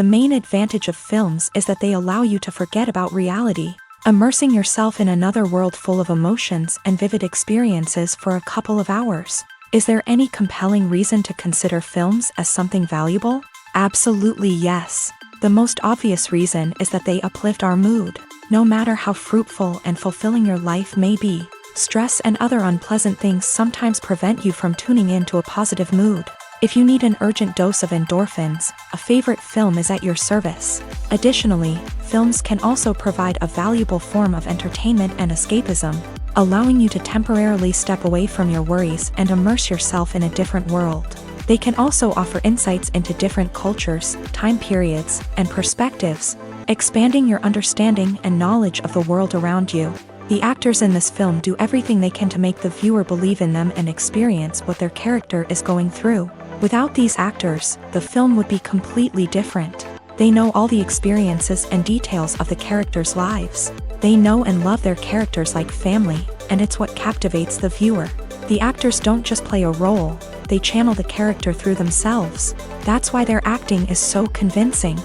The main advantage of films is that they allow you to forget about reality, immersing yourself in another world full of emotions and vivid experiences for a couple of hours. Is there any compelling reason to consider films as something valuable? Absolutely yes. The most obvious reason is that they uplift our mood. No matter how fruitful and fulfilling your life may be, stress and other unpleasant things sometimes prevent you from tuning into a positive mood. If you need an urgent dose of endorphins, a favorite film is at your service. Additionally, films can also provide a valuable form of entertainment and escapism, allowing you to temporarily step away from your worries and immerse yourself in a different world. They can also offer insights into different cultures, time periods, and perspectives, expanding your understanding and knowledge of the world around you. The actors in this film do everything they can to make the viewer believe in them and experience what their character is going through. Without these actors, the film would be completely different. They know all the experiences and details of the characters' lives. They know and love their characters like family, and it's what captivates the viewer. The actors don't just play a role, they channel the character through themselves. That's why their acting is so convincing.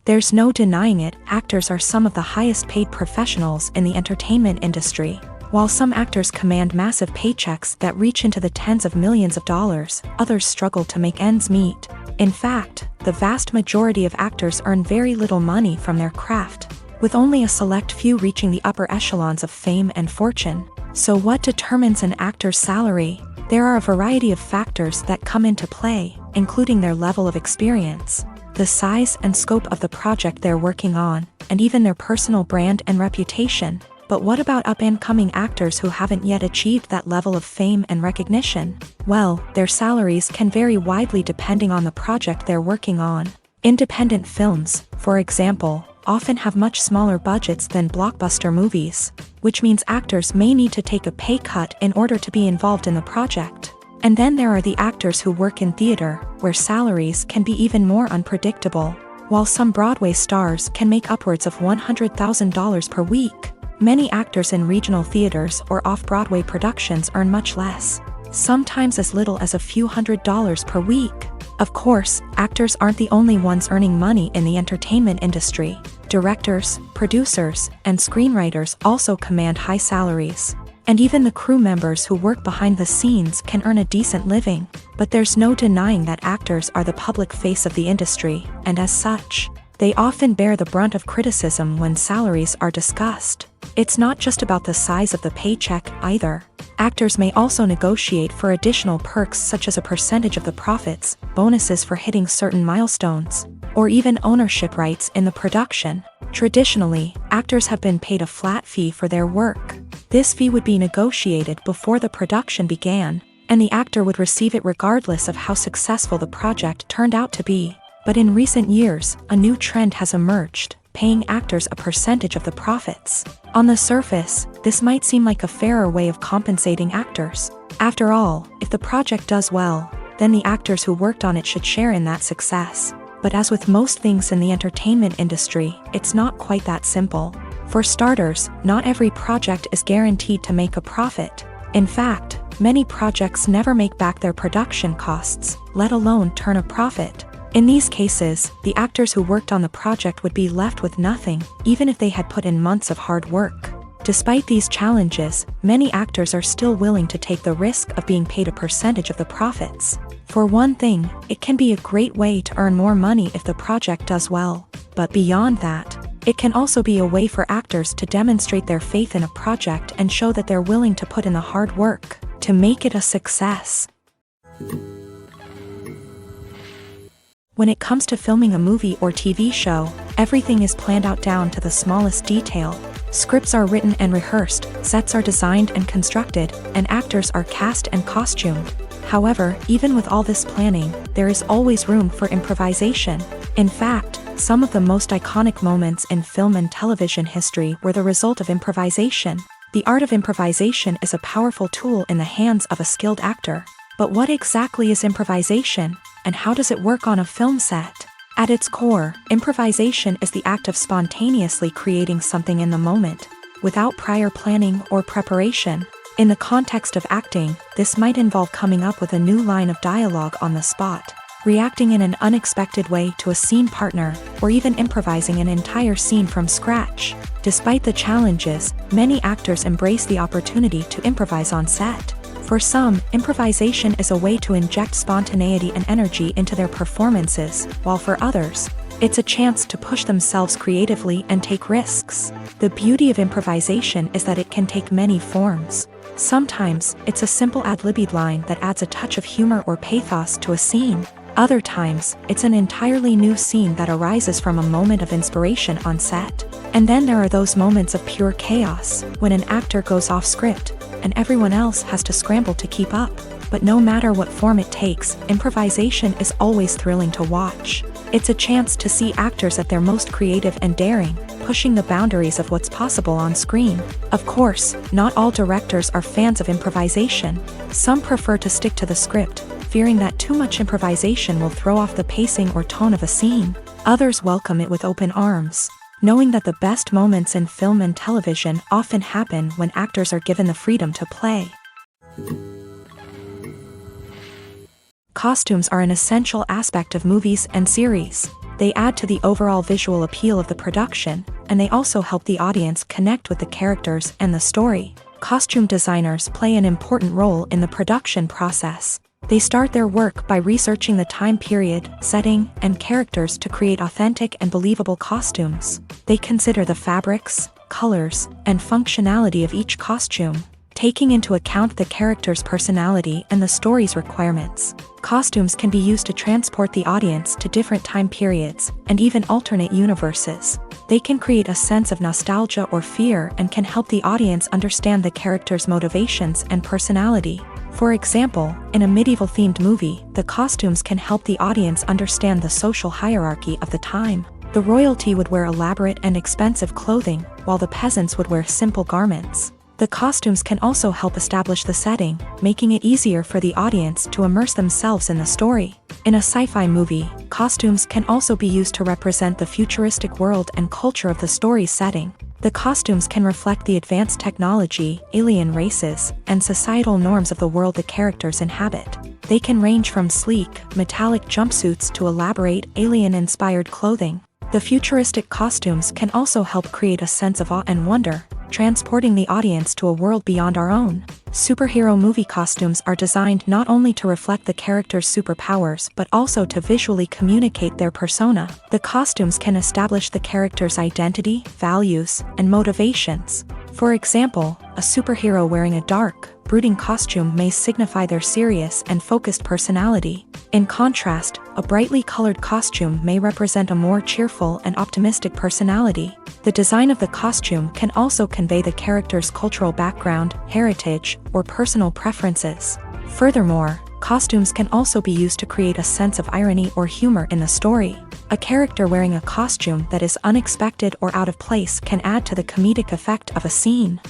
There's no denying it, actors are some of the highest paid professionals in the entertainment industry. While some actors command massive paychecks that reach into the tens of millions of dollars, others struggle to make ends meet. In fact, the vast majority of actors earn very little money from their craft, with only a select few reaching the upper echelons of fame and fortune. So what determines an actor's salary? There are a variety of factors that come into play, including their level of experience, the size and scope of the project they're working on, and even their personal brand and reputation. But what about up-and-coming actors who haven't yet achieved that level of fame and recognition? Well, their salaries can vary widely depending on the project they're working on. Independent films, for example, often have much smaller budgets than blockbuster movies, which means actors may need to take a pay cut in order to be involved in the project. And then there are the actors who work in theater, where salaries can be even more unpredictable. While some Broadway stars can make upwards of $100,000 per week, many actors in regional theaters or off-Broadway productions earn much less, sometimes as little as a few $100s per week. Of course, actors aren't the only ones earning money in the entertainment industry. Directors, producers, and screenwriters also command high salaries. And even the crew members who work behind the scenes can earn a decent living. But there's no denying that actors are the public face of the industry, and as such, they often bear the brunt of criticism when salaries are discussed. It's not just about the size of the paycheck, either. Actors may also negotiate for additional perks such as a percentage of the profits, bonuses for hitting certain milestones, or even ownership rights in the production. Traditionally, actors have been paid a flat fee for their work. This fee would be negotiated before the production began, and the actor would receive it regardless of how successful the project turned out to be. But in recent years, a new trend has emerged, paying actors a percentage of the profits. On the surface, this might seem like a fairer way of compensating actors. After all, if the project does well, then the actors who worked on it should share in that success. But as with most things in the entertainment industry, it's not quite that simple. For starters, not every project is guaranteed to make a profit. In fact, many projects never make back their production costs, let alone turn a profit. In these cases, the actors who worked on the project would be left with nothing, even if they had put in months of hard work. Despite these challenges, many actors are still willing to take the risk of being paid a percentage of the profits. For one thing, it can be a great way to earn more money if the project does well. But beyond that, it can also be a way for actors to demonstrate their faith in a project and show that they're willing to put in the hard work to make it a success. When it comes to filming a movie or TV show, everything is planned out down to the smallest detail. Scripts are written and rehearsed, sets are designed and constructed, and actors are cast and costumed. However, even with all this planning, there is always room for improvisation. In fact, some of the most iconic moments in film and television history were the result of improvisation. The art of improvisation is a powerful tool in the hands of a skilled actor. But what exactly is improvisation, and how does it work on a film set? At its core, improvisation is the act of spontaneously creating something in the moment, without prior planning or preparation. In the context of acting, this might involve coming up with a new line of dialogue on the spot, reacting in an unexpected way to a scene partner, or even improvising an entire scene from scratch. Despite the challenges, many actors embrace the opportunity to improvise on set. For some, improvisation is a way to inject spontaneity and energy into their performances, while for others, it's a chance to push themselves creatively and take risks. The beauty of improvisation is that it can take many forms. Sometimes, it's a simple ad-libbed line that adds a touch of humor or pathos to a scene. Other times, it's an entirely new scene that arises from a moment of inspiration on set. And then there are those moments of pure chaos, when an actor goes off script, and everyone else has to scramble to keep up. But no matter what form it takes, improvisation is always thrilling to watch. It's a chance to see actors at their most creative and daring, pushing the boundaries of what's possible on screen. Of course, not all directors are fans of improvisation. Some prefer to stick to the script, fearing that too much improvisation will throw off the pacing or tone of a scene. Others welcome it with open arms, knowing that the best moments in film and television often happen when actors are given the freedom to play. Costumes are an essential aspect of movies and series. They add to the overall visual appeal of the production, and they also help the audience connect with the characters and the story. Costume designers play an important role in the production process. They start their work by researching the time period, setting, and characters to create authentic and believable costumes. They consider the fabrics, colors, and functionality of each costume, taking into account the character's personality and the story's requirements. Costumes can be used to transport the audience to different time periods, and even alternate universes. They can create a sense of nostalgia or fear and can help the audience understand the character's motivations and personality. For example, in a medieval-themed movie, the costumes can help the audience understand the social hierarchy of the time. The royalty would wear elaborate and expensive clothing, while the peasants would wear simple garments. The costumes can also help establish the setting, making it easier for the audience to immerse themselves in the story. In a sci-fi movie, costumes can also be used to represent the futuristic world and culture of the story's setting. The costumes can reflect the advanced technology, alien races, and societal norms of the world the characters inhabit. They can range from sleek, metallic jumpsuits to elaborate, alien-inspired clothing. The futuristic costumes can also help create a sense of awe and wonder, transporting the audience to a world beyond our own. Superhero movie costumes are designed not only to reflect the character's superpowers but also to visually communicate their persona. The costumes can establish the character's identity, values, and motivations. For example, a superhero wearing a dark, brooding costume may signify their serious and focused personality. In contrast, a brightly colored costume may represent a more cheerful and optimistic personality. The design of the costume can also convey the character's cultural background, heritage, or personal preferences. Furthermore, costumes can also be used to create a sense of irony or humor in the story. A character wearing a costume that is unexpected or out of place can add to the comedic effect of a scene.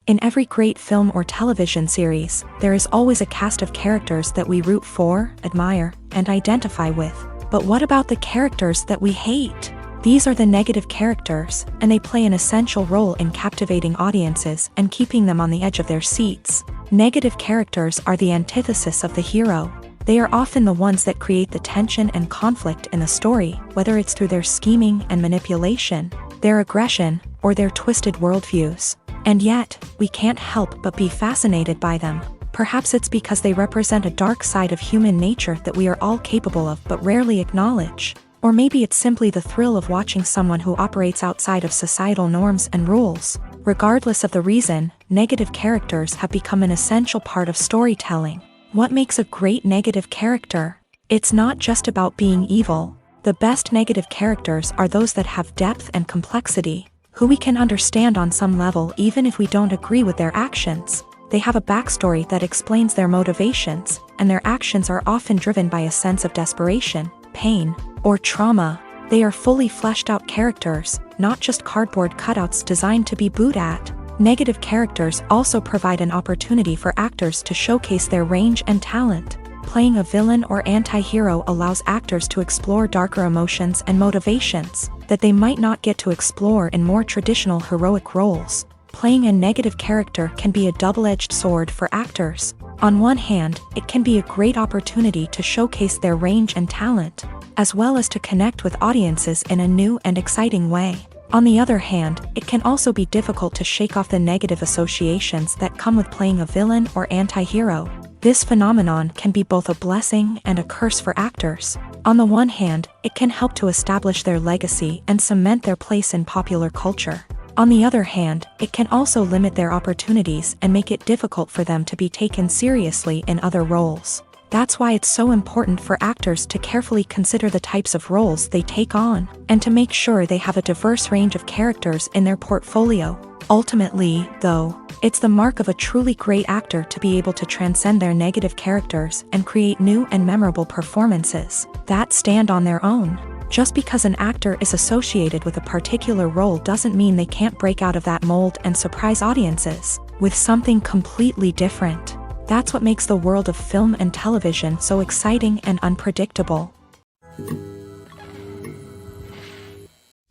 In every great film or television series, there is always a cast of characters that we root for, admire, and identify with. But what about the characters that we hate? These are the negative characters, and they play an essential role in captivating audiences and keeping them on the edge of their seats. Negative characters are the antithesis of the hero. They are often the ones that create the tension and conflict in the story, whether it's through their scheming and manipulation, their aggression, or their twisted worldviews. And yet, we can't help but be fascinated by them. Perhaps it's because they represent a dark side of human nature that we are all capable of but rarely acknowledge. Or maybe it's simply the thrill of watching someone who operates outside of societal norms and rules. Regardless of the reason, negative characters have become an essential part of storytelling. What makes a great negative character? It's not just about being evil. The best negative characters are those that have depth and complexity, who we can understand on some level even if we don't agree with their actions. They have a backstory that explains their motivations, and their actions are often driven by a sense of desperation, pain, or trauma. They are fully fleshed out characters, not just cardboard cutouts designed to be booed at. Negative characters also provide an opportunity for actors to showcase their range and talent. Playing a villain or anti-hero allows actors to explore darker emotions and motivations that they might not get to explore in more traditional heroic roles. Playing a negative character can be a double-edged sword for actors. On one hand, it can be a great opportunity to showcase their range and talent, as well as to connect with audiences in a new and exciting way. On the other hand, it can also be difficult to shake off the negative associations that come with playing a villain or anti-hero. This phenomenon can be both a blessing and a curse for actors. On the one hand, it can help to establish their legacy and cement their place in popular culture. On the other hand, it can also limit their opportunities and make it difficult for them to be taken seriously in other roles. That's why it's so important for actors to carefully consider the types of roles they take on, and to make sure they have a diverse range of characters in their portfolio. Ultimately, though, it's the mark of a truly great actor to be able to transcend their negative characters and create new and memorable performances that stand on their own. Just because an actor is associated with a particular role doesn't mean they can't break out of that mold and surprise audiences with something completely different. That's what makes the world of film and television so exciting and unpredictable.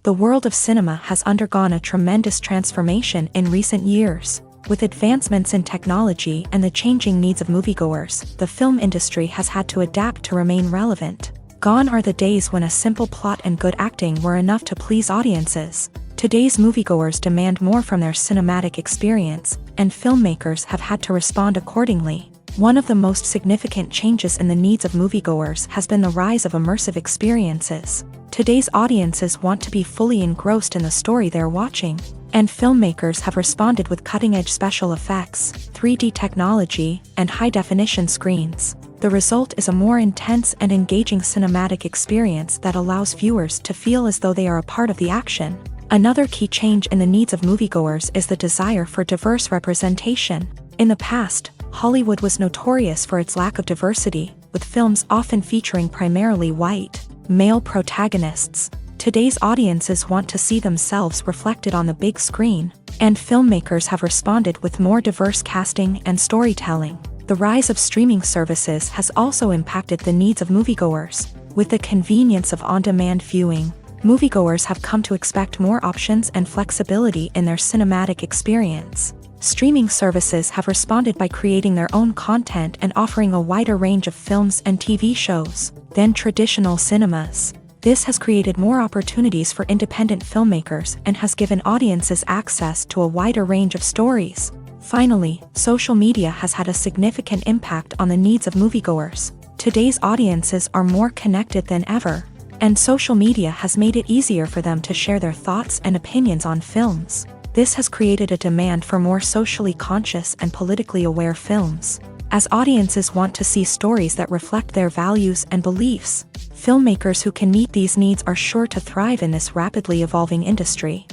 The world of cinema has undergone a tremendous transformation in recent years. With advancements in technology and the changing needs of moviegoers, the film industry has had to adapt to remain relevant. Gone are the days when a simple plot and good acting were enough to please audiences. Today's moviegoers demand more from their cinematic experience, and filmmakers have had to respond accordingly. One of the most significant changes in the needs of moviegoers has been the rise of immersive experiences. Today's audiences want to be fully engrossed in the story they're watching, and filmmakers have responded with cutting-edge special effects, 3D technology, and high-definition screens. The result is a more intense and engaging cinematic experience that allows viewers to feel as though they are a part of the action. Another key change in the needs of moviegoers is the desire for diverse representation. In the past, Hollywood was notorious for its lack of diversity, with films often featuring primarily white, male protagonists. Today's audiences want to see themselves reflected on the big screen, and filmmakers have responded with more diverse casting and storytelling. The rise of streaming services has also impacted the needs of moviegoers. With the convenience of on-demand viewing, moviegoers have come to expect more options and flexibility in their cinematic experience. Streaming services have responded by creating their own content and offering a wider range of films and TV shows than traditional cinemas. This has created more opportunities for independent filmmakers and has given audiences access to a wider range of stories. Finally, social media has had a significant impact on the needs of moviegoers. Today's audiences are more connected than ever, and social media has made it easier for them to share their thoughts and opinions on films. This has created a demand for more socially conscious and politically aware films. As audiences want to see stories that reflect their values and beliefs, filmmakers who can meet these needs are sure to thrive in this rapidly evolving industry.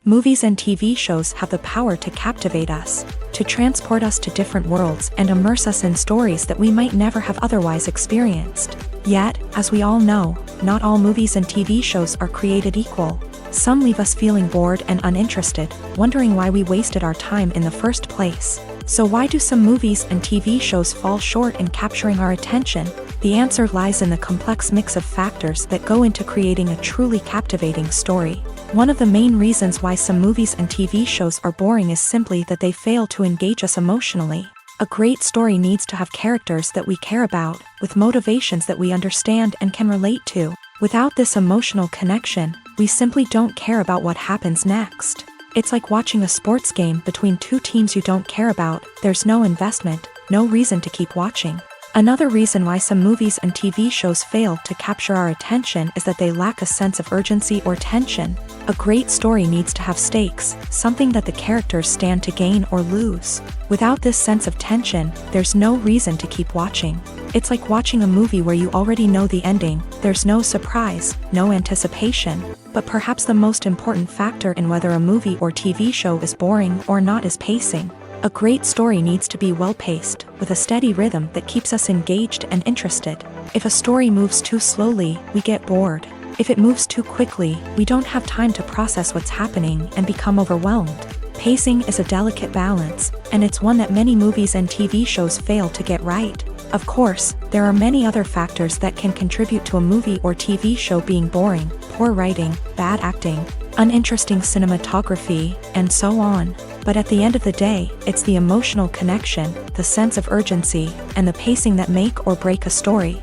Movies and TV shows have the power to captivate us, to transport us to different worlds and immerse us in stories that we might never have otherwise experienced. Yet, as we all know, not all movies and TV shows are created equal. Some leave us feeling bored and uninterested, wondering why we wasted our time in the first place. So why do some movies and TV shows fall short in capturing our attention? The answer lies in the complex mix of factors that go into creating a truly captivating story. One of the main reasons why some movies and TV shows are boring is simply that they fail to engage us emotionally. A great story needs to have characters that we care about, with motivations that we understand and can relate to. Without this emotional connection, we simply don't care about what happens next. It's like watching a sports game between two teams you don't care about. There's no investment, no reason to keep watching. Another reason why some movies and TV shows fail to capture our attention is that they lack a sense of urgency or tension. A great story needs to have stakes, something that the characters stand to gain or lose. Without this sense of tension, there's no reason to keep watching. It's like watching a movie where you already know the ending. There's no surprise, no anticipation. But perhaps the most important factor in whether a movie or TV show is boring or not is pacing. A great story needs to be well-paced, with a steady rhythm that keeps us engaged and interested. If a story moves too slowly, we get bored. If it moves too quickly, we don't have time to process what's happening and become overwhelmed. Pacing is a delicate balance, and it's one that many movies and TV shows fail to get right. Of course, there are many other factors that can contribute to a movie or TV show being boring: poor writing, bad acting, uninteresting cinematography, and so on. But at the end of the day, it's the emotional connection, the sense of urgency, and the pacing that make or break a story.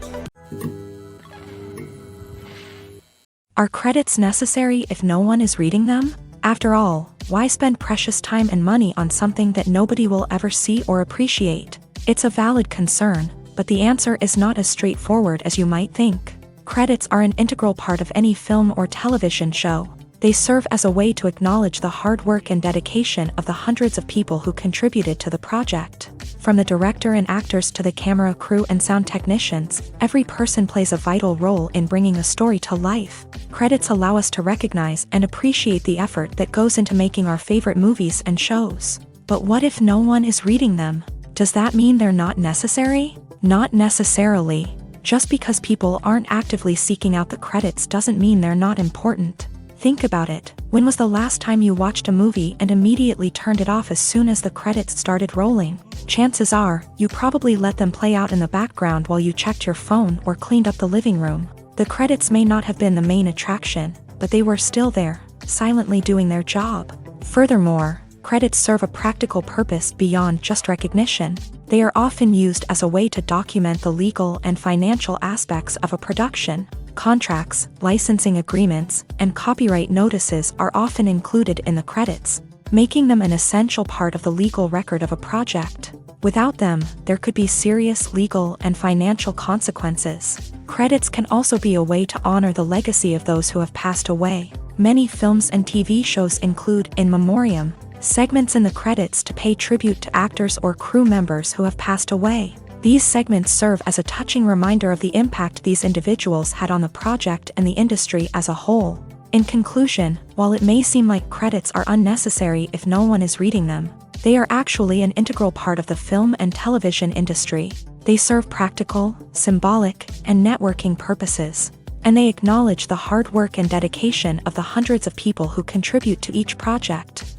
Are credits necessary if no one is reading them? After all, why spend precious time and money on something that nobody will ever see or appreciate? It's a valid concern, but the answer is not as straightforward as you might think. Credits are an integral part of any film or television show. They serve as a way to acknowledge the hard work and dedication of the hundreds of people who contributed to the project. From the director and actors to the camera crew and sound technicians, every person plays a vital role in bringing a story to life. Credits allow us to recognize and appreciate the effort that goes into making our favorite movies and shows. But what if no one is reading them? Does that mean they're not necessary? Not necessarily. Just because people aren't actively seeking out the credits doesn't mean they're not important. Think about it. When was the last time you watched a movie and immediately turned it off as soon as the credits started rolling? Chances are, you probably let them play out in the background while you checked your phone or cleaned up the living room. The credits may not have been the main attraction, but they were still there, silently doing their job. Furthermore, credits serve a practical purpose beyond just recognition. They are often used as a way to document the legal and financial aspects of a production. Contracts, licensing agreements, and copyright notices are often included in the credits, making them an essential part of the legal record of a project. Without them, there could be serious legal and financial consequences. Credits can also be a way to honor the legacy of those who have passed away. Many films and TV shows include in memoriam segments in the credits to pay tribute to actors or crew members who have passed away. These segments serve as a touching reminder of the impact these individuals had on the project and the industry as a whole. In conclusion, while it may seem like credits are unnecessary if no one is reading them, they are actually an integral part of the film and television industry. They serve practical, symbolic, and networking purposes, and they acknowledge the hard work and dedication of the hundreds of people who contribute to each project.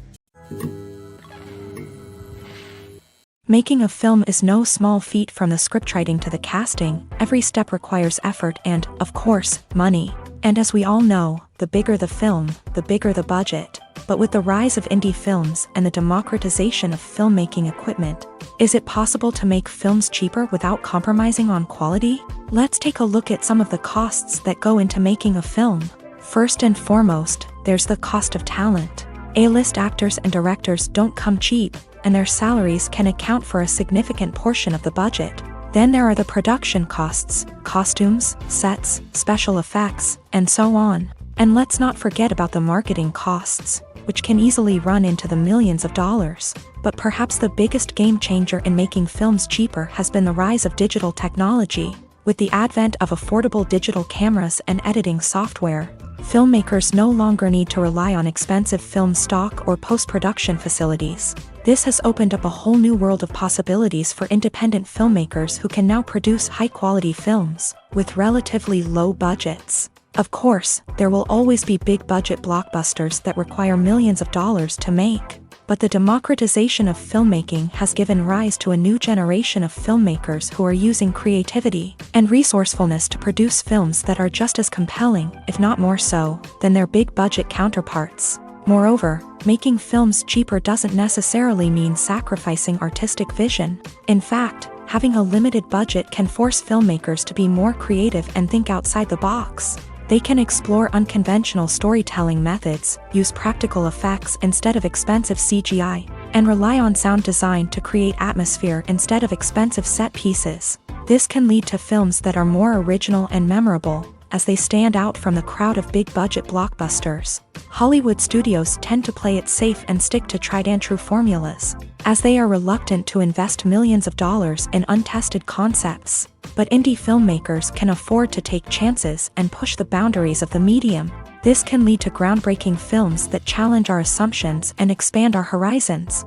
Making a film is no small feat. From the scriptwriting to the casting, every step requires effort and, of course, money. And as we all know, the bigger the film, the bigger the budget. But with the rise of indie films and the democratization of filmmaking equipment, is it possible to make films cheaper without compromising on quality? Let's take a look at some of the costs that go into making a film. First and foremost, there's the cost of talent. A-list actors and directors don't come cheap, and their salaries can account for a significant portion of the budget. Then there are the production costs, costumes, sets, special effects, and so on. And let's not forget about the marketing costs, which can easily run into the millions of dollars. But perhaps the biggest game changer in making films cheaper has been the rise of digital technology. With the advent of affordable digital cameras and editing software, filmmakers no longer need to rely on expensive film stock or post-production facilities. This has opened up a whole new world of possibilities for independent filmmakers who can now produce high-quality films with relatively low budgets. Of course, there will always be big-budget blockbusters that require millions of dollars to make. But the democratization of filmmaking has given rise to a new generation of filmmakers who are using creativity and resourcefulness to produce films that are just as compelling, if not more so, than their big-budget counterparts. Moreover, making films cheaper doesn't necessarily mean sacrificing artistic vision. In fact, having a limited budget can force filmmakers to be more creative and think outside the box. They can explore unconventional storytelling methods, use practical effects instead of expensive CGI, and rely on sound design to create atmosphere instead of expensive set pieces. This can lead to films that are more original and memorable, as they stand out from the crowd of big-budget blockbusters. Hollywood studios tend to play it safe and stick to tried-and-true formulas, as they are reluctant to invest millions of dollars in untested concepts. But indie filmmakers can afford to take chances and push the boundaries of the medium. This can lead to groundbreaking films that challenge our assumptions and expand our horizons.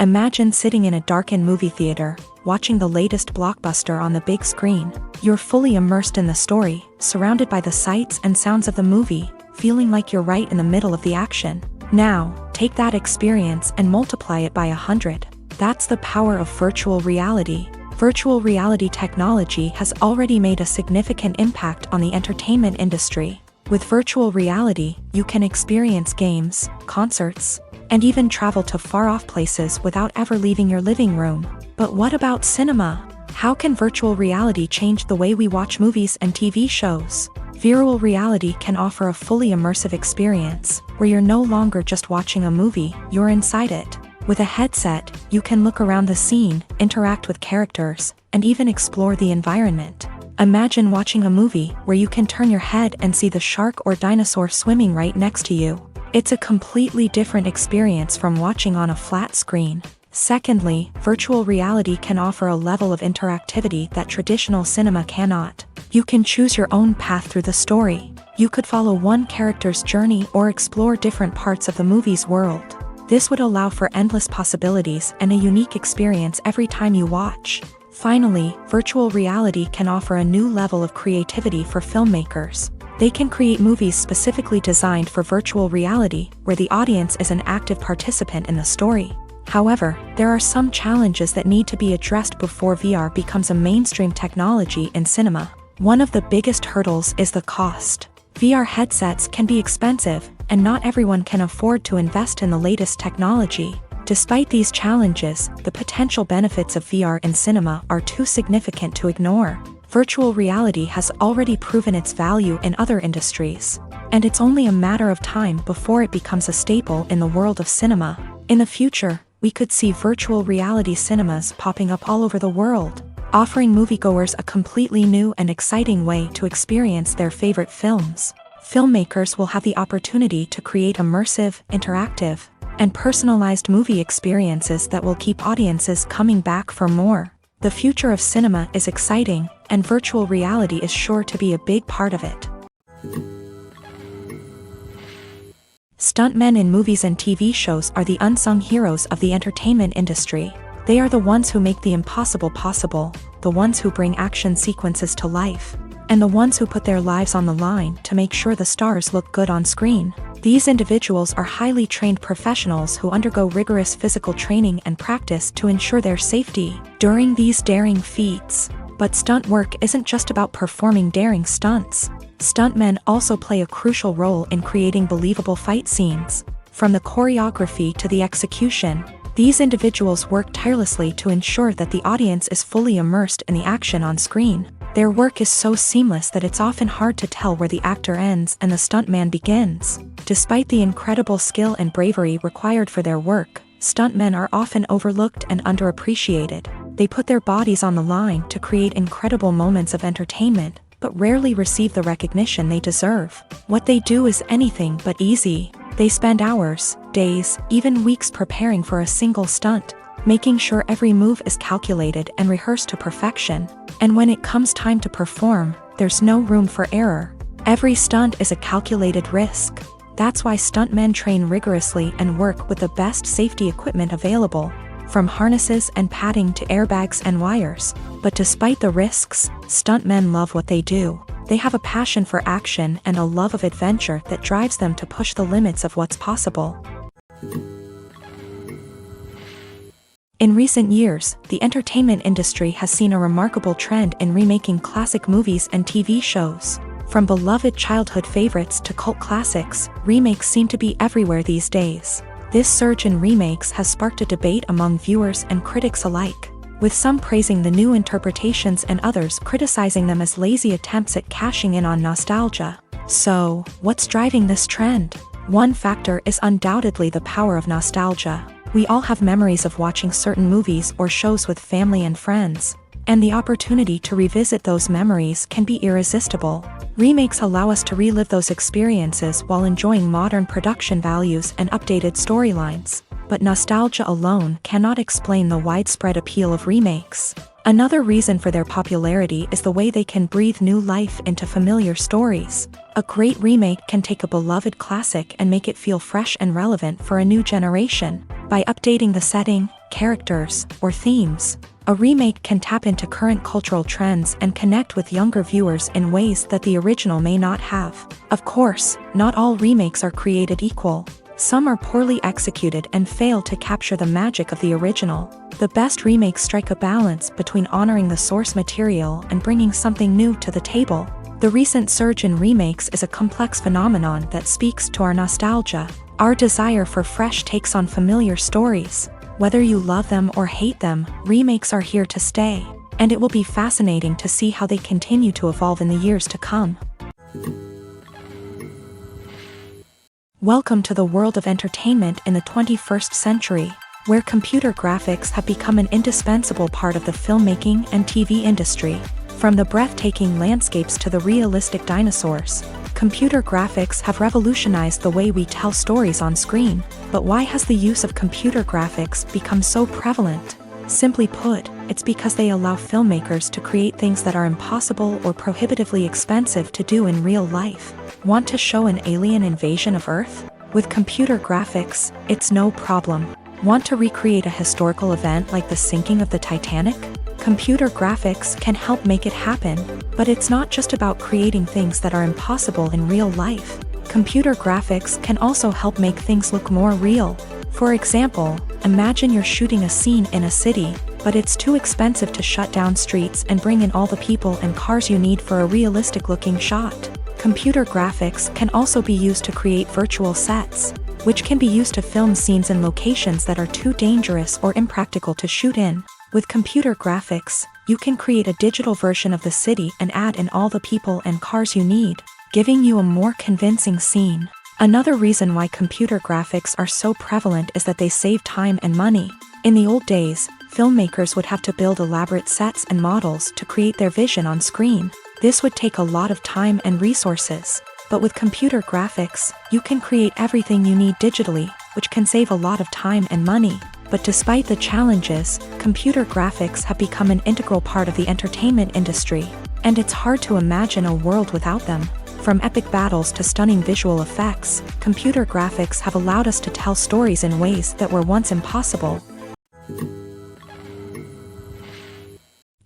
Imagine sitting in a darkened movie theater, watching the latest blockbuster on the big screen. You're fully immersed in the story, surrounded by the sights and sounds of the movie, feeling like you're right in the middle of the action. Now, take that experience and multiply it by 100. That's the power of virtual reality. Virtual reality technology has already made a significant impact on the entertainment industry. With virtual reality, you can experience games, concerts, and even travel to far-off places without ever leaving your living room. But what about cinema? How can virtual reality change the way we watch movies and TV shows? Virtual reality can offer a fully immersive experience, where you're no longer just watching a movie, you're inside it. With a headset, you can look around the scene, interact with characters, and even explore the environment. Imagine watching a movie where you can turn your head and see the shark or dinosaur swimming right next to you. It's a completely different experience from watching on a flat screen. Secondly, virtual reality can offer a level of interactivity that traditional cinema cannot. You can choose your own path through the story. You could follow one character's journey or explore different parts of the movie's world. This would allow for endless possibilities and a unique experience every time you watch. Finally, virtual reality can offer a new level of creativity for filmmakers. They can create movies specifically designed for virtual reality, where the audience is an active participant in the story. However, there are some challenges that need to be addressed before VR becomes a mainstream technology in cinema. One of the biggest hurdles is the cost. VR headsets can be expensive, and not everyone can afford to invest in the latest technology. Despite these challenges, the potential benefits of VR in cinema are too significant to ignore. Virtual reality has already proven its value in other industries, and it's only a matter of time before it becomes a staple in the world of cinema. In the future, we could see virtual reality cinemas popping up all over the world, offering moviegoers a completely new and exciting way to experience their favorite films. Filmmakers will have the opportunity to create immersive, interactive, and personalized movie experiences that will keep audiences coming back for more. The future of cinema is exciting, and virtual reality is sure to be a big part of it. Stuntmen in movies and TV shows are the unsung heroes of the entertainment industry. They are the ones who make the impossible possible, the ones who bring action sequences to life, and the ones who put their lives on the line to make sure the stars look good on screen. These individuals are highly trained professionals who undergo rigorous physical training and practice to ensure their safety during these daring feats. But stunt work isn't just about performing daring stunts. Stuntmen also play a crucial role in creating believable fight scenes. From the choreography to the execution, these individuals work tirelessly to ensure that the audience is fully immersed in the action on screen. Their work is so seamless that it's often hard to tell where the actor ends and the stuntman begins. Despite the incredible skill and bravery required for their work, stuntmen are often overlooked and underappreciated. They put their bodies on the line to create incredible moments of entertainment, but rarely receive the recognition they deserve. What they do is anything but easy. They spend hours, days, even weeks preparing for a single stunt, making sure every move is calculated and rehearsed to perfection. And when it comes time to perform, there's no room for error. Every stunt is a calculated risk. That's why stuntmen train rigorously and work with the best safety equipment available, from harnesses and padding to airbags and wires. But despite the risks, stuntmen love what they do. They have a passion for action and a love of adventure that drives them to push the limits of what's possible. In recent years, the entertainment industry has seen a remarkable trend in remaking classic movies and TV shows. From beloved childhood favorites to cult classics, remakes seem to be everywhere these days. This surge in remakes has sparked a debate among viewers and critics alike, with some praising the new interpretations and others criticizing them as lazy attempts at cashing in on nostalgia. So, what's driving this trend? One factor is undoubtedly the power of nostalgia. We all have memories of watching certain movies or shows with family and friends, and the opportunity to revisit those memories can be irresistible. Remakes allow us to relive those experiences while enjoying modern production values and updated storylines. But nostalgia alone cannot explain the widespread appeal of remakes. Another reason for their popularity is the way they can breathe new life into familiar stories. A great remake can take a beloved classic and make it feel fresh and relevant for a new generation. By updating the setting, characters, or themes, a remake can tap into current cultural trends and connect with younger viewers in ways that the original may not have. Of course, not all remakes are created equal. Some are poorly executed and fail to capture the magic of the original. The best remakes strike a balance between honoring the source material and bringing something new to the table. The recent surge in remakes is a complex phenomenon that speaks to our nostalgia, our desire for fresh takes on familiar stories. Whether you love them or hate them, remakes are here to stay, and it will be fascinating to see how they continue to evolve in the years to come. Welcome to the world of entertainment in the 21st century, where computer graphics have become an indispensable part of the filmmaking and TV industry. From the breathtaking landscapes to the realistic dinosaurs, computer graphics have revolutionized the way we tell stories on screen. But why has the use of computer graphics become so prevalent? Simply put, it's because they allow filmmakers to create things that are impossible or prohibitively expensive to do in real life. Want to show an alien invasion of Earth? With computer graphics, it's no problem. Want to recreate a historical event like the sinking of the Titanic? Computer graphics can help make it happen, but it's not just about creating things that are impossible in real life. Computer graphics can also help make things look more real. For example, imagine you're shooting a scene in a city, but it's too expensive to shut down streets and bring in all the people and cars you need for a realistic-looking shot. Computer graphics can also be used to create virtual sets, which can be used to film scenes in locations that are too dangerous or impractical to shoot in. With computer graphics, you can create a digital version of the city and add in all the people and cars you need, giving you a more convincing scene. Another reason why computer graphics are so prevalent is that they save time and money. In the old days, filmmakers would have to build elaborate sets and models to create their vision on screen. This would take a lot of time and resources. But with computer graphics, you can create everything you need digitally, which can save a lot of time and money. But despite the challenges, computer graphics have become an integral part of the entertainment industry, and it's hard to imagine a world without them. From epic battles to stunning visual effects, computer graphics have allowed us to tell stories in ways that were once impossible.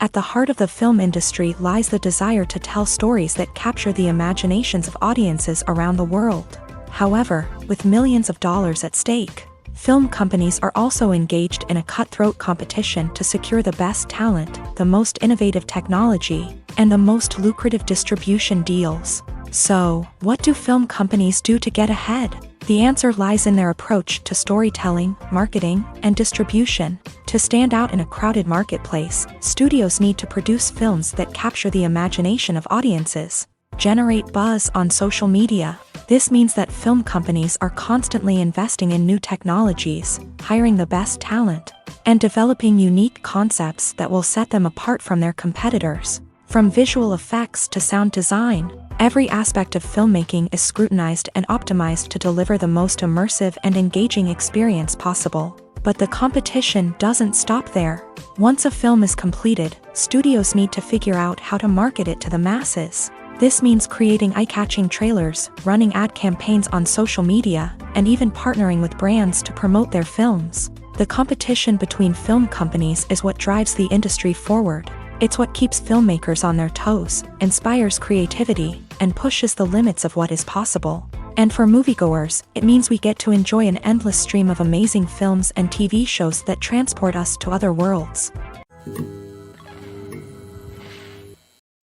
At the heart of the film industry lies the desire to tell stories that capture the imaginations of audiences around the world. However, with millions of dollars at stake, film companies are also engaged in a cutthroat competition to secure the best talent, the most innovative technology, and the most lucrative distribution deals. So, what do film companies do to get ahead? The answer lies in their approach to storytelling, marketing, and distribution. To stand out in a crowded marketplace, studios need to produce films that capture the imagination of audiences, generate buzz on social media. This means that film companies are constantly investing in new technologies, hiring the best talent, and developing unique concepts that will set them apart from their competitors. From visual effects to sound design, every aspect of filmmaking is scrutinized and optimized to deliver the most immersive and engaging experience possible. But the competition doesn't stop there. Once a film is completed, studios need to figure out how to market it to the masses. This means creating eye-catching trailers, running ad campaigns on social media, and even partnering with brands to promote their films. The competition between film companies is what drives the industry forward. It's what keeps filmmakers on their toes, inspires creativity, and pushes the limits of what is possible. And for moviegoers, it means we get to enjoy an endless stream of amazing films and TV shows that transport us to other worlds.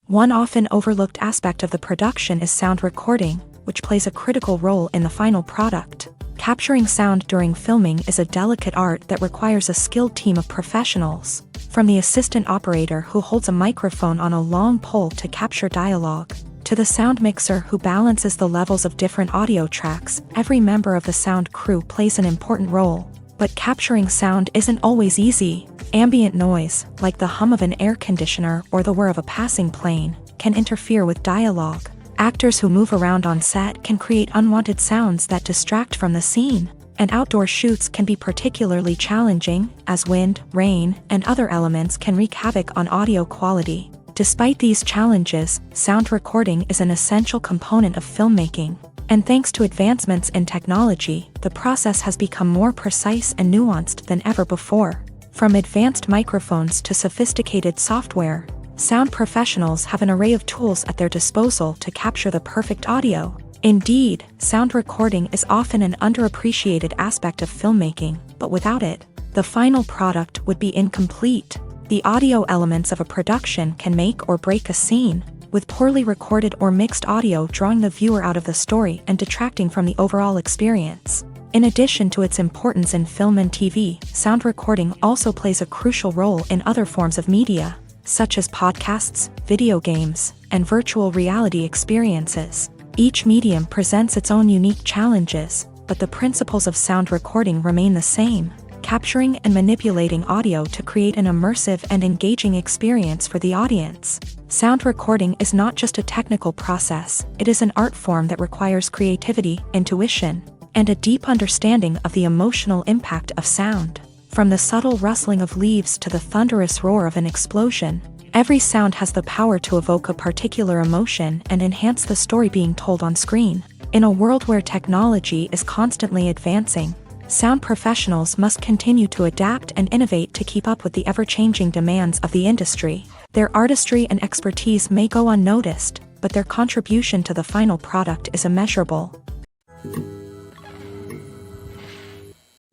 One often overlooked aspect of the production is sound recording, which plays a critical role in the final product. Capturing sound during filming is a delicate art that requires a skilled team of professionals. From the assistant operator who holds a microphone on a long pole to capture dialogue, to the sound mixer who balances the levels of different audio tracks, every member of the sound crew plays an important role. But capturing sound isn't always easy. Ambient noise, like the hum of an air conditioner or the whir of a passing plane, can interfere with dialogue. Actors who move around on set can create unwanted sounds that distract from the scene. And outdoor shoots can be particularly challenging, as wind, rain, and other elements can wreak havoc on audio quality. Despite these challenges, sound recording is an essential component of filmmaking. And thanks to advancements in technology, the process has become more precise and nuanced than ever before. From advanced microphones to sophisticated software, sound professionals have an array of tools at their disposal to capture the perfect audio. Indeed, sound recording is often an underappreciated aspect of filmmaking, but without it, the final product would be incomplete. The audio elements of a production can make or break a scene, with poorly recorded or mixed audio drawing the viewer out of the story and detracting from the overall experience. In addition to its importance in film and TV, sound recording also plays a crucial role in other forms of media, such as podcasts, video games, and virtual reality experiences. Each medium presents its own unique challenges, but the principles of sound recording remain the same: capturing and manipulating audio to create an immersive and engaging experience for the audience. Sound recording is not just a technical process, it is an art form that requires creativity, intuition, and a deep understanding of the emotional impact of sound. From the subtle rustling of leaves to the thunderous roar of an explosion, every sound has the power to evoke a particular emotion and enhance the story being told on screen. In a world where technology is constantly advancing, sound professionals must continue to adapt and innovate to keep up with the ever-changing demands of the industry. Their artistry and expertise may go unnoticed, but their contribution to the final product is immeasurable.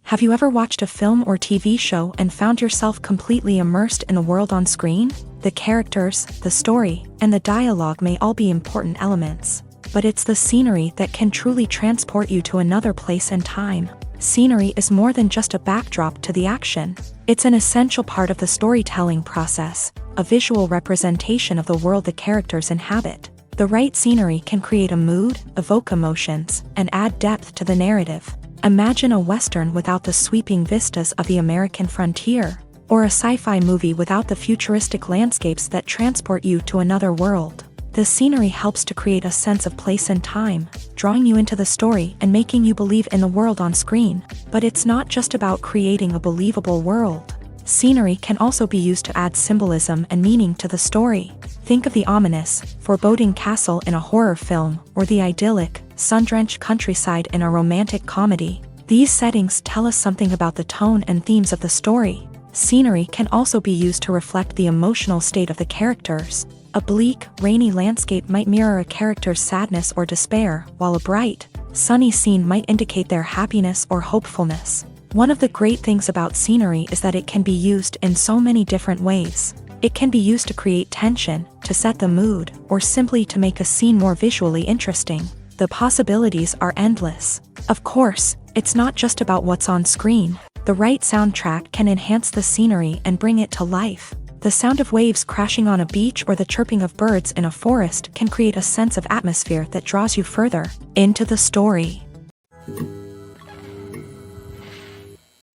Have you ever watched a film or TV show and found yourself completely immersed in the world on screen? The characters, the story, and the dialogue may all be important elements, but it's the scenery that can truly transport you to another place and time. Scenery is more than just a backdrop to the action. It's an essential part of the storytelling process, a visual representation of the world the characters inhabit. The right scenery can create a mood, evoke emotions, and add depth to the narrative. Imagine a Western without the sweeping vistas of the American frontier, or a sci-fi movie without the futuristic landscapes that transport you to another world. The scenery helps to create a sense of place and time, drawing you into the story and making you believe in the world on screen. But it's not just about creating a believable world. Scenery can also be used to add symbolism and meaning to the story. Think of the ominous, foreboding castle in a horror film, or the idyllic, sun-drenched countryside in a romantic comedy. These settings tell us something about the tone and themes of the story. Scenery can also be used to reflect the emotional state of the characters. A bleak, rainy landscape might mirror a character's sadness or despair, while a bright, sunny scene might indicate their happiness or hopefulness. One of the great things about scenery is that it can be used in so many different ways. It can be used to create tension, to set the mood, or simply to make a scene more visually interesting. The possibilities are endless. Of course, it's not just about what's on screen. The right soundtrack can enhance the scenery and bring it to life. The sound of waves crashing on a beach or the chirping of birds in a forest can create a sense of atmosphere that draws you further into the story.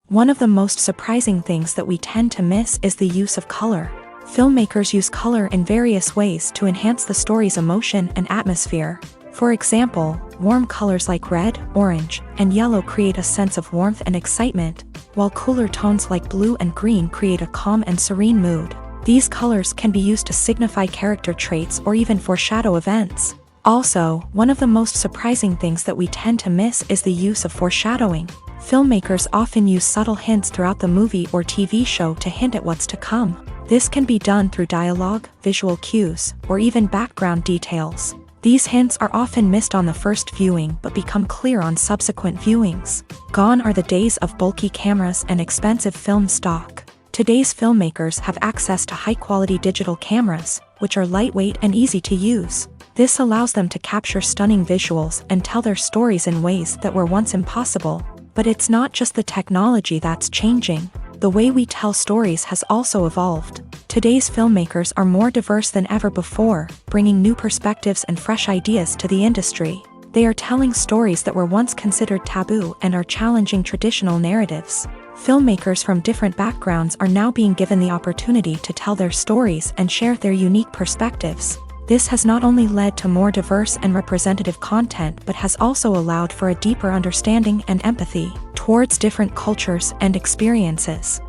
One of the most surprising things that we tend to miss is the use of color. Filmmakers use color in various ways to enhance the story's emotion and atmosphere. For example, warm colors like red, orange, and yellow create a sense of warmth and excitement, while cooler tones like blue and green create a calm and serene mood. These colors can be used to signify character traits or even foreshadow events. Also, one of the most surprising things that we tend to miss is the use of foreshadowing. Filmmakers often use subtle hints throughout the movie or TV show to hint at what's to come. This can be done through dialogue, visual cues, or even background details. These hints are often missed on the first viewing but become clear on subsequent viewings. Gone are the days of bulky cameras and expensive film stock. Today's filmmakers have access to high-quality digital cameras, which are lightweight and easy to use. This allows them to capture stunning visuals and tell their stories in ways that were once impossible. But it's not just the technology that's changing. The way we tell stories has also evolved. Today's filmmakers are more diverse than ever before, bringing new perspectives and fresh ideas to the industry. They are telling stories that were once considered taboo and are challenging traditional narratives. Filmmakers from different backgrounds are now being given the opportunity to tell their stories and share their unique perspectives. This has not only led to more diverse and representative content but has also allowed for a deeper understanding and empathy towards different cultures and experiences.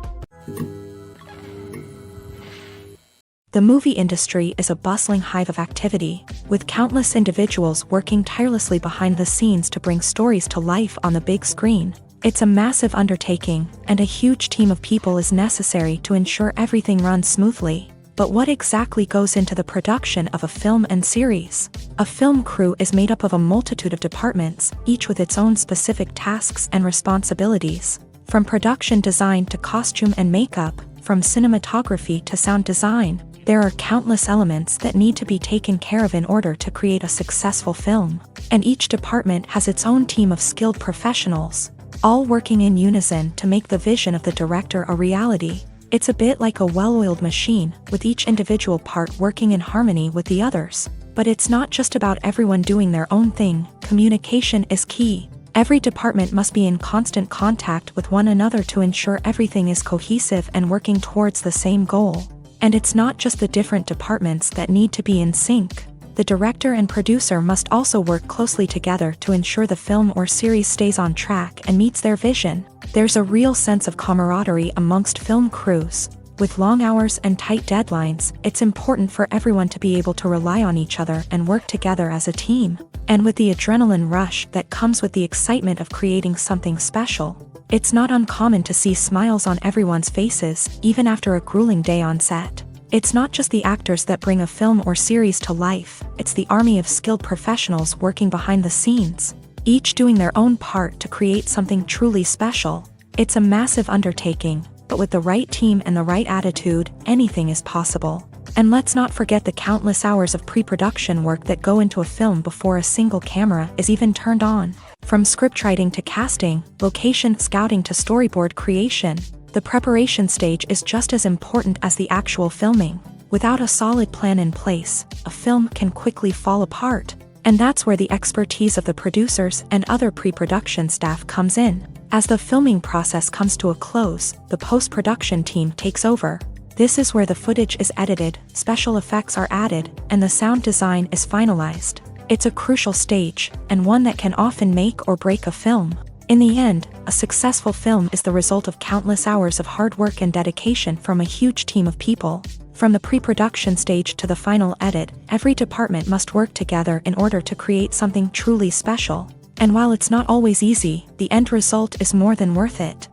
The movie industry is a bustling hive of activity, with countless individuals working tirelessly behind the scenes to bring stories to life on the big screen. It's a massive undertaking, and a huge team of people is necessary to ensure everything runs smoothly. But what exactly goes into the production of a film and series? A film crew is made up of a multitude of departments, each with its own specific tasks and responsibilities. From production design to costume and makeup, from cinematography to sound design, there are countless elements that need to be taken care of in order to create a successful film. And each department has its own team of skilled professionals, all working in unison to make the vision of the director a reality. It's a bit like a well-oiled machine, with each individual part working in harmony with the others. But it's not just about everyone doing their own thing. Communication is key. Every department must be in constant contact with one another to ensure everything is cohesive and working towards the same goal. And it's not just the different departments that need to be in sync. The director and producer must also work closely together to ensure the film or series stays on track and meets their vision. There's a real sense of camaraderie amongst film crews. With long hours and tight deadlines, it's important for everyone to be able to rely on each other and work together as a team. And with the adrenaline rush that comes with the excitement of creating something special, it's not uncommon to see smiles on everyone's faces, even after a grueling day on set. It's not just the actors that bring a film or series to life, it's the army of skilled professionals working behind the scenes, each doing their own part to create something truly special. It's a massive undertaking, but with the right team and the right attitude, anything is possible. And let's not forget the countless hours of pre-production work that go into a film before a single camera is even turned on. From scriptwriting to casting, location scouting to storyboard creation, the preparation stage is just as important as the actual filming. Without a solid plan in place, a film can quickly fall apart. And that's where the expertise of the producers and other pre-production staff comes in. As the filming process comes to a close, the post-production team takes over. This is where the footage is edited, special effects are added, and the sound design is finalized. It's a crucial stage, and one that can often make or break a film. In the end, a successful film is the result of countless hours of hard work and dedication from a huge team of people. From the pre-production stage to the final edit, every department must work together in order to create something truly special. And while it's not always easy, the end result is more than worth it.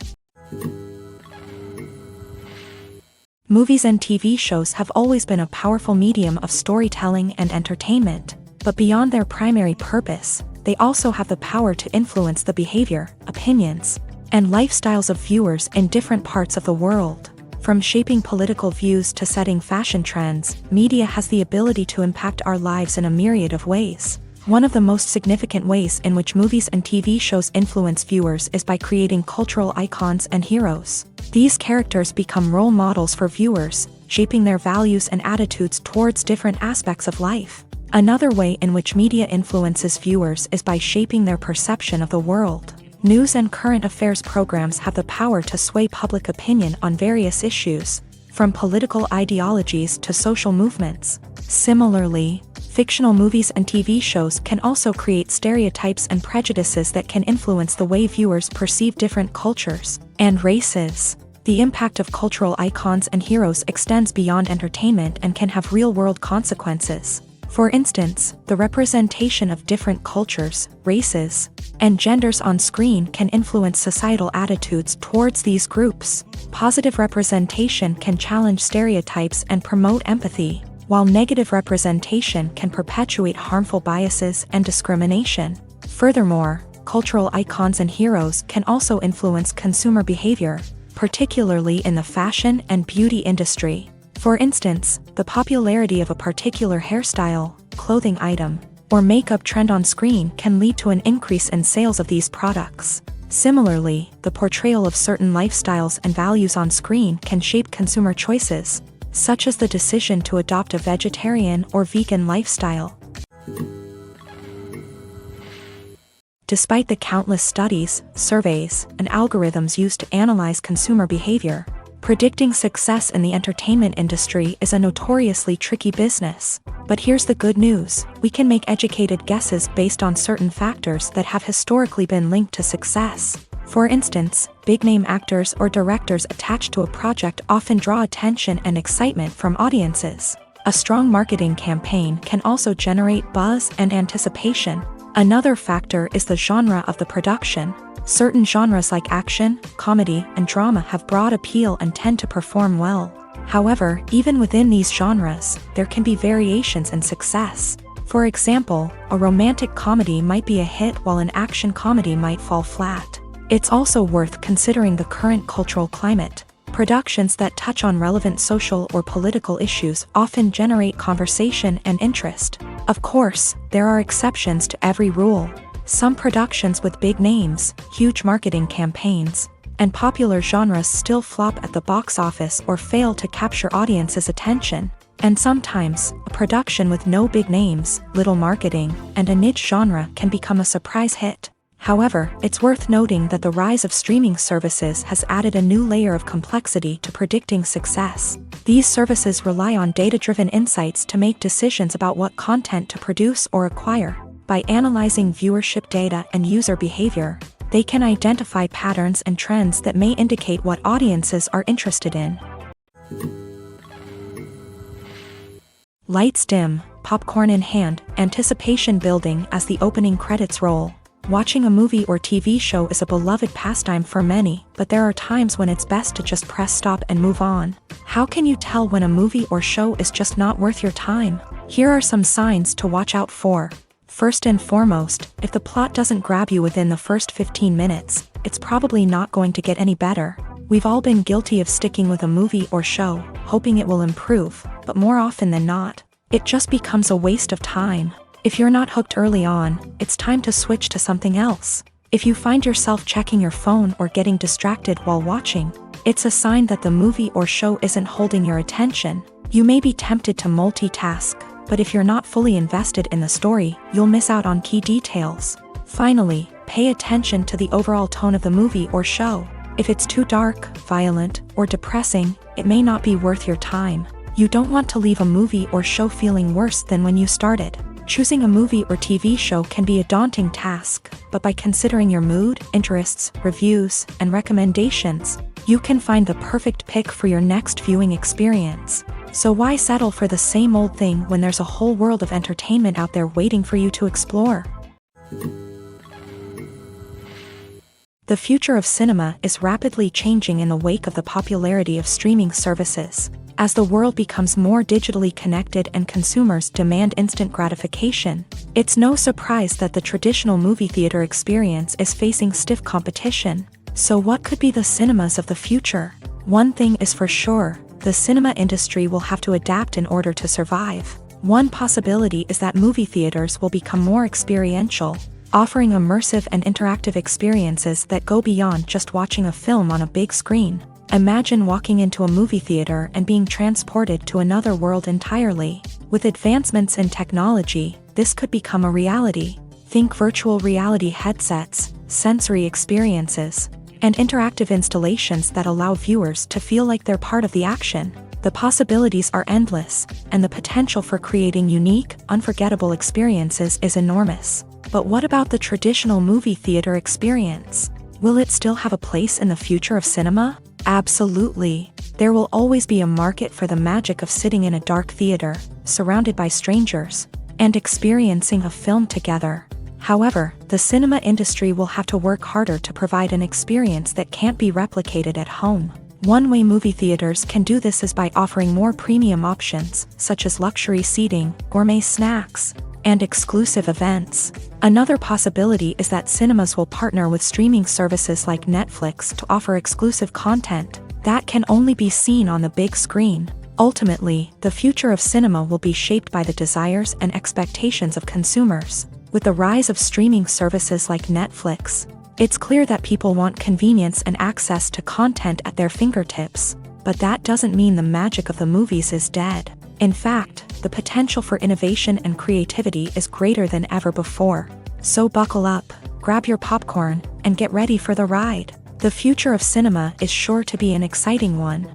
Movies and TV shows have always been a powerful medium of storytelling and entertainment. But beyond their primary purpose, they also have the power to influence the behavior, opinions, and lifestyles of viewers in different parts of the world. From shaping political views to setting fashion trends, media has the ability to impact our lives in a myriad of ways. One of the most significant ways in which movies and TV shows influence viewers is by creating cultural icons and heroes. These characters become role models for viewers, shaping their values and attitudes towards different aspects of life. Another way in which media influences viewers is by shaping their perception of the world. News and current affairs programs have the power to sway public opinion on various issues, from political ideologies to social movements. Similarly, fictional movies and TV shows can also create stereotypes and prejudices that can influence the way viewers perceive different cultures and races. The impact of cultural icons and heroes extends beyond entertainment and can have real-world consequences. For instance, the representation of different cultures, races, and genders on screen can influence societal attitudes towards these groups. Positive representation can challenge stereotypes and promote empathy, while negative representation can perpetuate harmful biases and discrimination. Furthermore, cultural icons and heroes can also influence consumer behavior, particularly in the fashion and beauty industry. For instance, the popularity of a particular hairstyle, clothing item, or makeup trend on screen can lead to an increase in sales of these products. Similarly, the portrayal of certain lifestyles and values on screen can shape consumer choices, such as the decision to adopt a vegetarian or vegan lifestyle. Despite the countless studies, surveys, and algorithms used to analyze consumer behavior, predicting success in the entertainment industry is a notoriously tricky business. But here's the good news: we can make educated guesses based on certain factors that have historically been linked to success. For instance, big-name actors or directors attached to a project often draw attention and excitement from audiences. A strong marketing campaign can also generate buzz and anticipation. Another factor is the genre of the production. Certain genres like action, comedy, and drama have broad appeal and tend to perform well. However, even within these genres, there can be variations in success. For example, a romantic comedy might be a hit while an action comedy might fall flat. It's also worth considering the current cultural climate. Productions that touch on relevant social or political issues often generate conversation and interest. Of course, there are exceptions to every rule. Some productions with big names, huge marketing campaigns, and popular genres still flop at the box office or fail to capture audiences' attention. And sometimes, a production with no big names, little marketing, and a niche genre can become a surprise hit. However, it's worth noting that the rise of streaming services has added a new layer of complexity to predicting success. These services rely on data-driven insights to make decisions about what content to produce or acquire. By analyzing viewership data and user behavior, they can identify patterns and trends that may indicate what audiences are interested in. Lights dim, popcorn in hand, anticipation building as the opening credits roll. Watching a movie or TV show is a beloved pastime for many, but there are times when it's best to just press stop and move on. How can you tell when a movie or show is just not worth your time? Here are some signs to watch out for. First and foremost, if the plot doesn't grab you within the first 15 minutes, it's probably not going to get any better. We've all been guilty of sticking with a movie or show, hoping it will improve, but more often than not, it just becomes a waste of time. If you're not hooked early on, it's time to switch to something else. If you find yourself checking your phone or getting distracted while watching, it's a sign that the movie or show isn't holding your attention. You may be tempted to multitask, but if you're not fully invested in the story, you'll miss out on key details. Finally, pay attention to the overall tone of the movie or show. If it's too dark, violent, or depressing, it may not be worth your time. You don't want to leave a movie or show feeling worse than when you started. Choosing a movie or TV show can be a daunting task, but by considering your mood, interests, reviews, and recommendations, you can find the perfect pick for your next viewing experience. So why settle for the same old thing when there's a whole world of entertainment out there waiting for you to explore? The future of cinema is rapidly changing in the wake of the popularity of streaming services. As the world becomes more digitally connected and consumers demand instant gratification, it's no surprise that the traditional movie theater experience is facing stiff competition. So what could be the cinemas of the future? One thing is for sure, the cinema industry will have to adapt in order to survive. One possibility is that movie theaters will become more experiential, offering immersive and interactive experiences that go beyond just watching a film on a big screen. Imagine walking into a movie theater and being transported to another world entirely. With advancements in technology, this could become a reality. Think virtual reality headsets, sensory experiences, and interactive installations that allow viewers to feel like they're part of the action. The possibilities are endless, and the potential for creating unique, unforgettable experiences is enormous. But what about the traditional movie theater experience? Will it still have a place in the future of cinema? Absolutely. There will always be a market for the magic of sitting in a dark theater, surrounded by strangers, and experiencing a film together. However, the cinema industry will have to work harder to provide an experience that can't be replicated at home. One way movie theaters can do this is by offering more premium options, such as luxury seating, gourmet snacks, and exclusive events. Another possibility is that cinemas will partner with streaming services like Netflix to offer exclusive content that can only be seen on the big screen. Ultimately, the future of cinema will be shaped by the desires and expectations of consumers. With the rise of streaming services like Netflix, it's clear that people want convenience and access to content at their fingertips. But that doesn't mean the magic of the movies is dead. In fact, the potential for innovation and creativity is greater than ever before. So buckle up, grab your popcorn, and get ready for the ride. The future of cinema is sure to be an exciting one.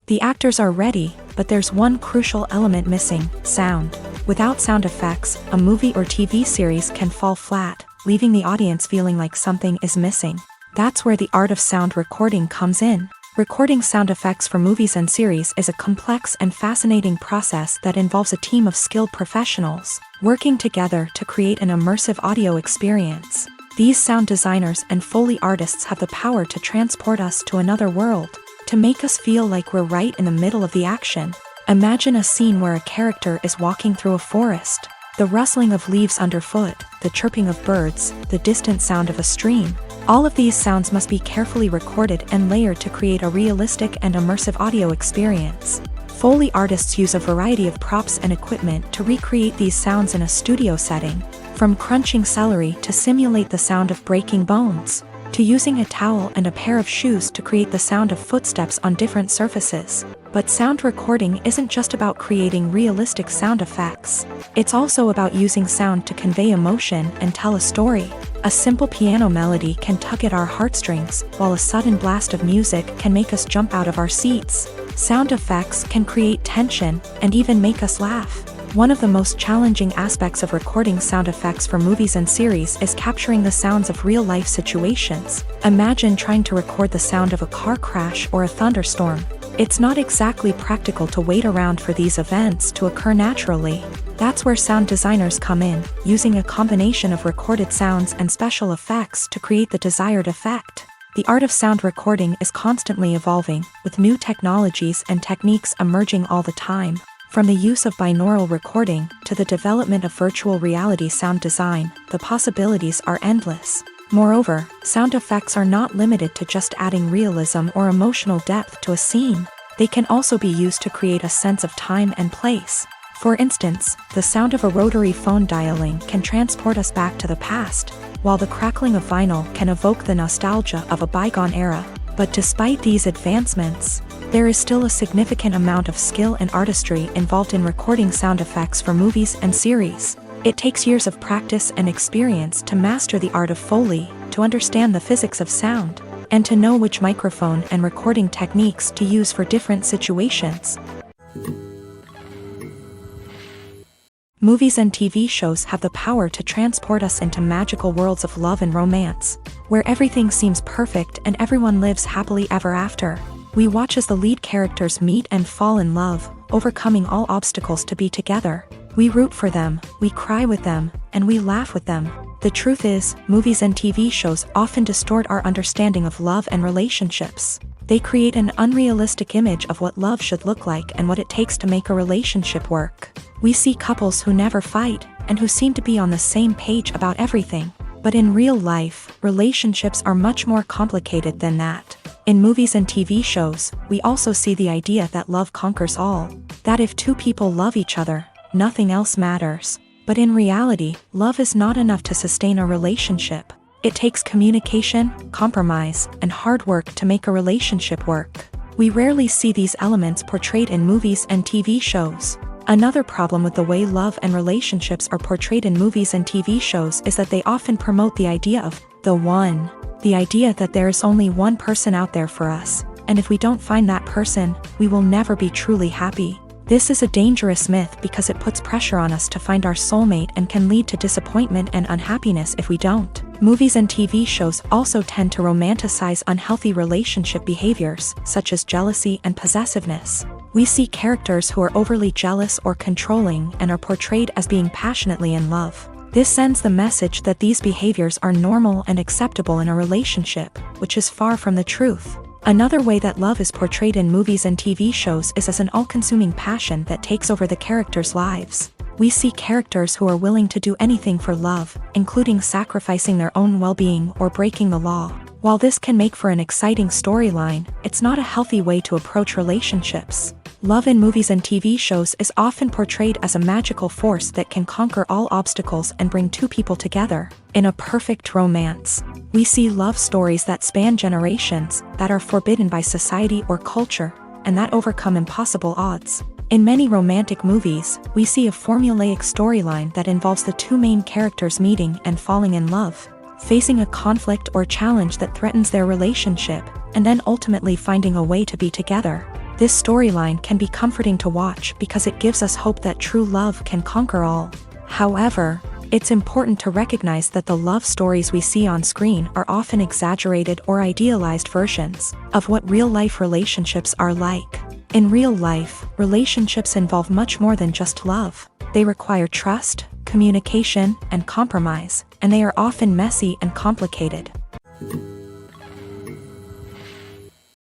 The actors are ready, but there's one crucial element missing: sound. Without sound effects, a movie or TV series can fall flat, leaving the audience feeling like something is missing. That's where the art of sound recording comes in. Recording sound effects for movies and series is a complex and fascinating process that involves a team of skilled professionals working together to create an immersive audio experience. These sound designers and Foley artists have the power to transport us to another world, to make us feel like we're right in the middle of the action. Imagine a scene where a character is walking through a forest. The rustling of leaves underfoot, the chirping of birds, the distant sound of a stream. All of these sounds must be carefully recorded and layered to create a realistic and immersive audio experience. Foley artists use a variety of props and equipment to recreate these sounds in a studio setting, from crunching celery to simulate the sound of breaking bones, to using a towel and a pair of shoes to create the sound of footsteps on different surfaces. But sound recording isn't just about creating realistic sound effects. It's also about using sound to convey emotion and tell a story. A simple piano melody can tug at our heartstrings, while a sudden blast of music can make us jump out of our seats. Sound effects can create tension and even make us laugh. One of the most challenging aspects of recording sound effects for movies and series is capturing the sounds of real-life situations. Imagine trying to record the sound of a car crash or a thunderstorm. It's not exactly practical to wait around for these events to occur naturally. That's where sound designers come in, using a combination of recorded sounds and special effects to create the desired effect. The art of sound recording is constantly evolving, with new technologies and techniques emerging all the time. From the use of binaural recording to the development of virtual reality sound design, the possibilities are endless. Moreover, sound effects are not limited to just adding realism or emotional depth to a scene. They can also be used to create a sense of time and place. For instance, the sound of a rotary phone dialing can transport us back to the past, while the crackling of vinyl can evoke the nostalgia of a bygone era. But despite these advancements, there is still a significant amount of skill and artistry involved in recording sound effects for movies and series. It takes years of practice and experience to master the art of Foley, to understand the physics of sound, and to know which microphone and recording techniques to use for different situations. Movies and TV shows have the power to transport us into magical worlds of love and romance, where everything seems perfect and everyone lives happily ever after. We watch as the lead characters meet and fall in love, overcoming all obstacles to be together. We root for them, we cry with them, and we laugh with them. The truth is, movies and TV shows often distort our understanding of love and relationships. They create an unrealistic image of what love should look like and what it takes to make a relationship work. We see couples who never fight, and who seem to be on the same page about everything. But in real life, relationships are much more complicated than that. In movies and TV shows, we also see the idea that love conquers all. That if two people love each other, nothing else matters. But in reality, love is not enough to sustain a relationship. It takes communication, compromise, and hard work to make a relationship work. We rarely see these elements portrayed in movies and TV shows. Another problem with the way love and relationships are portrayed in movies and TV shows is that they often promote the idea of the one. The idea that there is only one person out there for us, and if we don't find that person, we will never be truly happy. This is a dangerous myth because it puts pressure on us to find our soulmate and can lead to disappointment and unhappiness if we don't. Movies and TV shows also tend to romanticize unhealthy relationship behaviors, such as jealousy and possessiveness. We see characters who are overly jealous or controlling and are portrayed as being passionately in love. This sends the message that these behaviors are normal and acceptable in a relationship, which is far from the truth. Another way that love is portrayed in movies and TV shows is as an all-consuming passion that takes over the characters' lives. We see characters who are willing to do anything for love, including sacrificing their own well-being or breaking the law. While this can make for an exciting storyline, it's not a healthy way to approach relationships. Love in movies and TV shows is often portrayed as a magical force that can conquer all obstacles and bring two people together. In a perfect romance, we see love stories that span generations, that are forbidden by society or culture, and that overcome impossible odds. In many romantic movies, we see a formulaic storyline that involves the two main characters meeting and falling in love, facing a conflict or challenge that threatens their relationship, and then ultimately finding a way to be together. This storyline can be comforting to watch because it gives us hope that true love can conquer all. However, it's important to recognize that the love stories we see on screen are often exaggerated or idealized versions of what real-life relationships are like. In real life, relationships involve much more than just love. They require trust, communication, and compromise, and they are often messy and complicated.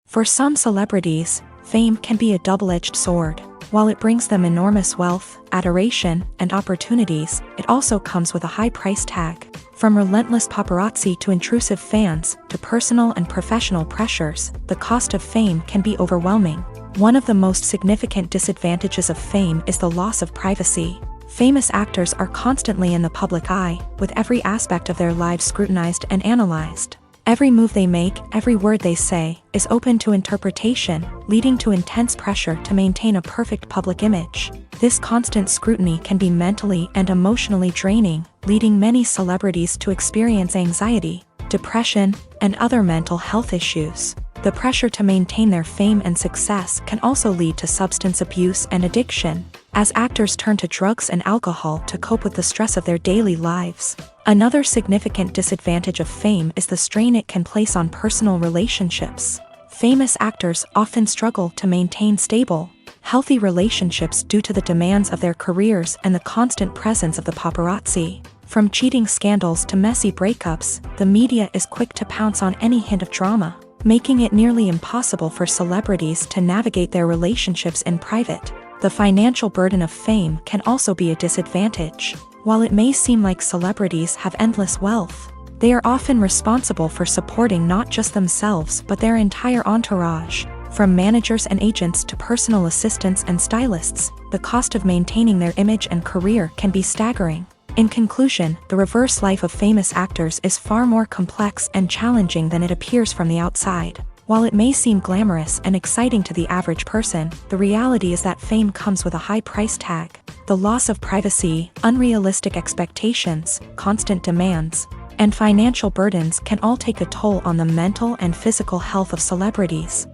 For some celebrities, fame can be a double-edged sword. While it brings them enormous wealth, adoration, and opportunities, it also comes with a high price tag. From relentless paparazzi to intrusive fans, to personal and professional pressures, the cost of fame can be overwhelming. One of the most significant disadvantages of fame is the loss of privacy. Famous actors are constantly in the public eye, with every aspect of their lives scrutinized and analyzed. Every move they make, every word they say, is open to interpretation, leading to intense pressure to maintain a perfect public image. This constant scrutiny can be mentally and emotionally draining, leading many celebrities to experience anxiety, depression, and other mental health issues. The pressure to maintain their fame and success can also lead to substance abuse and addiction, as actors turn to drugs and alcohol to cope with the stress of their daily lives. Another significant disadvantage of fame is the strain it can place on personal relationships. Famous actors often struggle to maintain stable, healthy relationships due to the demands of their careers and the constant presence of the paparazzi. From cheating scandals to messy breakups, the media is quick to pounce on any hint of drama, making it nearly impossible for celebrities to navigate their relationships in private. The financial burden of fame can also be a disadvantage. While it may seem like celebrities have endless wealth, they are often responsible for supporting not just themselves but their entire entourage. From managers and agents to personal assistants and stylists, the cost of maintaining their image and career can be staggering. In conclusion, the reverse life of famous actors is far more complex and challenging than it appears from the outside. While it may seem glamorous and exciting to the average person, the reality is that fame comes with a high price tag. The loss of privacy, unrealistic expectations, constant demands, and financial burdens can all take a toll on the mental and physical health of celebrities.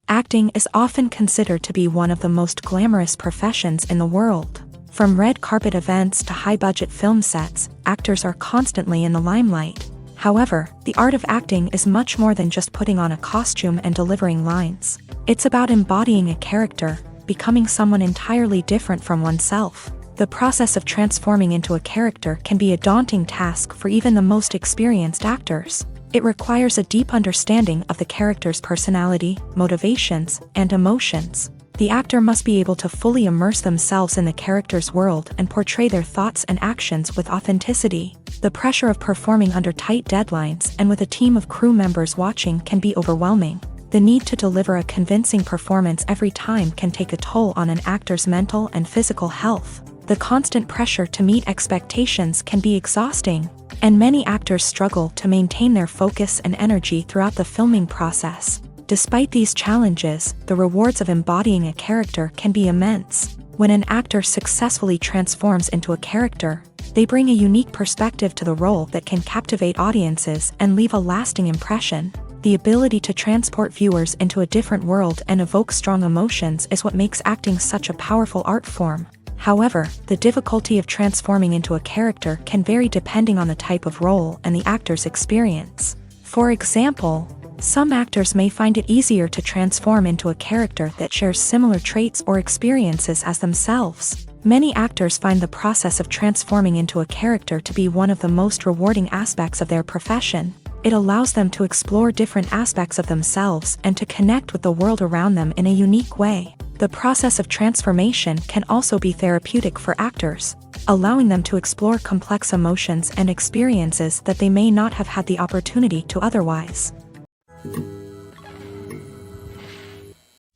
Acting is often considered to be one of the most glamorous professions in the world. From red carpet events to high-budget film sets, actors are constantly in the limelight. However, the art of acting is much more than just putting on a costume and delivering lines. It's about embodying a character, becoming someone entirely different from oneself. The process of transforming into a character can be a daunting task for even the most experienced actors. It requires a deep understanding of the character's personality, motivations, and emotions. The actor must be able to fully immerse themselves in the character's world and portray their thoughts and actions with authenticity. The pressure of performing under tight deadlines and with a team of crew members watching can be overwhelming. The need to deliver a convincing performance every time can take a toll on an actor's mental and physical health. The constant pressure to meet expectations can be exhausting, and many actors struggle to maintain their focus and energy throughout the filming process. Despite these challenges, the rewards of embodying a character can be immense. When an actor successfully transforms into a character, they bring a unique perspective to the role that can captivate audiences and leave a lasting impression. The ability to transport viewers into a different world and evoke strong emotions is what makes acting such a powerful art form. However, the difficulty of transforming into a character can vary depending on the type of role and the actor's experience. For example, some actors may find it easier to transform into a character that shares similar traits or experiences as themselves. Many actors find the process of transforming into a character to be one of the most rewarding aspects of their profession. It allows them to explore different aspects of themselves and to connect with the world around them in a unique way. The process of transformation can also be therapeutic for actors, allowing them to explore complex emotions and experiences that they may not have had the opportunity to otherwise.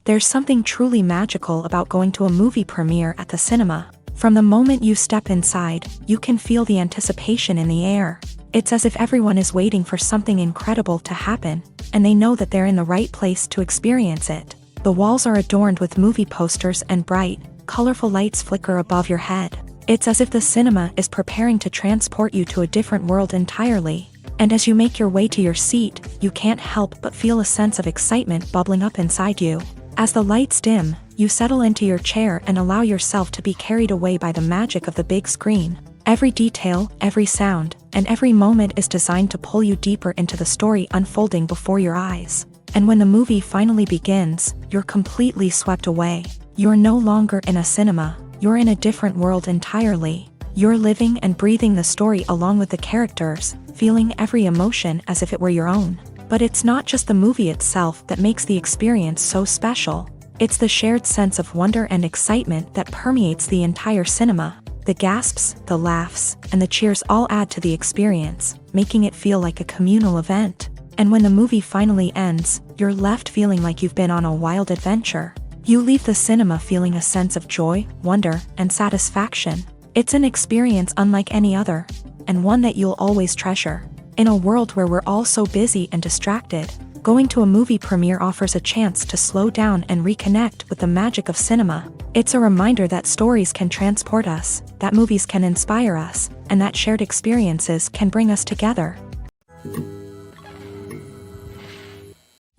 There's something truly magical about going to a movie premiere at the cinema. From the moment you step inside, you can feel the anticipation in the air. It's as if everyone is waiting for something incredible to happen, and they know that they're in the right place to experience it. The walls are adorned with movie posters and bright, colorful lights flicker above your head. It's as if the cinema is preparing to transport you to a different world entirely. And as you make your way to your seat, you can't help but feel a sense of excitement bubbling up inside you. As the lights dim, you settle into your chair and allow yourself to be carried away by the magic of the big screen. Every detail, every sound, and every moment is designed to pull you deeper into the story unfolding before your eyes. And when the movie finally begins, you're completely swept away. You're no longer in a cinema, you're in a different world entirely. You're living and breathing the story along with the characters, feeling every emotion as if it were your own. But it's not just the movie itself that makes the experience so special. It's the shared sense of wonder and excitement that permeates the entire cinema. The gasps, the laughs, and the cheers all add to the experience, making it feel like a communal event. And when the movie finally ends, you're left feeling like you've been on a wild adventure. You leave the cinema feeling a sense of joy, wonder, and satisfaction. It's an experience unlike any other, and one that you'll always treasure. In a world where we're all so busy and distracted, going to a movie premiere offers a chance to slow down and reconnect with the magic of cinema. It's a reminder that stories can transport us, that movies can inspire us, and that shared experiences can bring us together.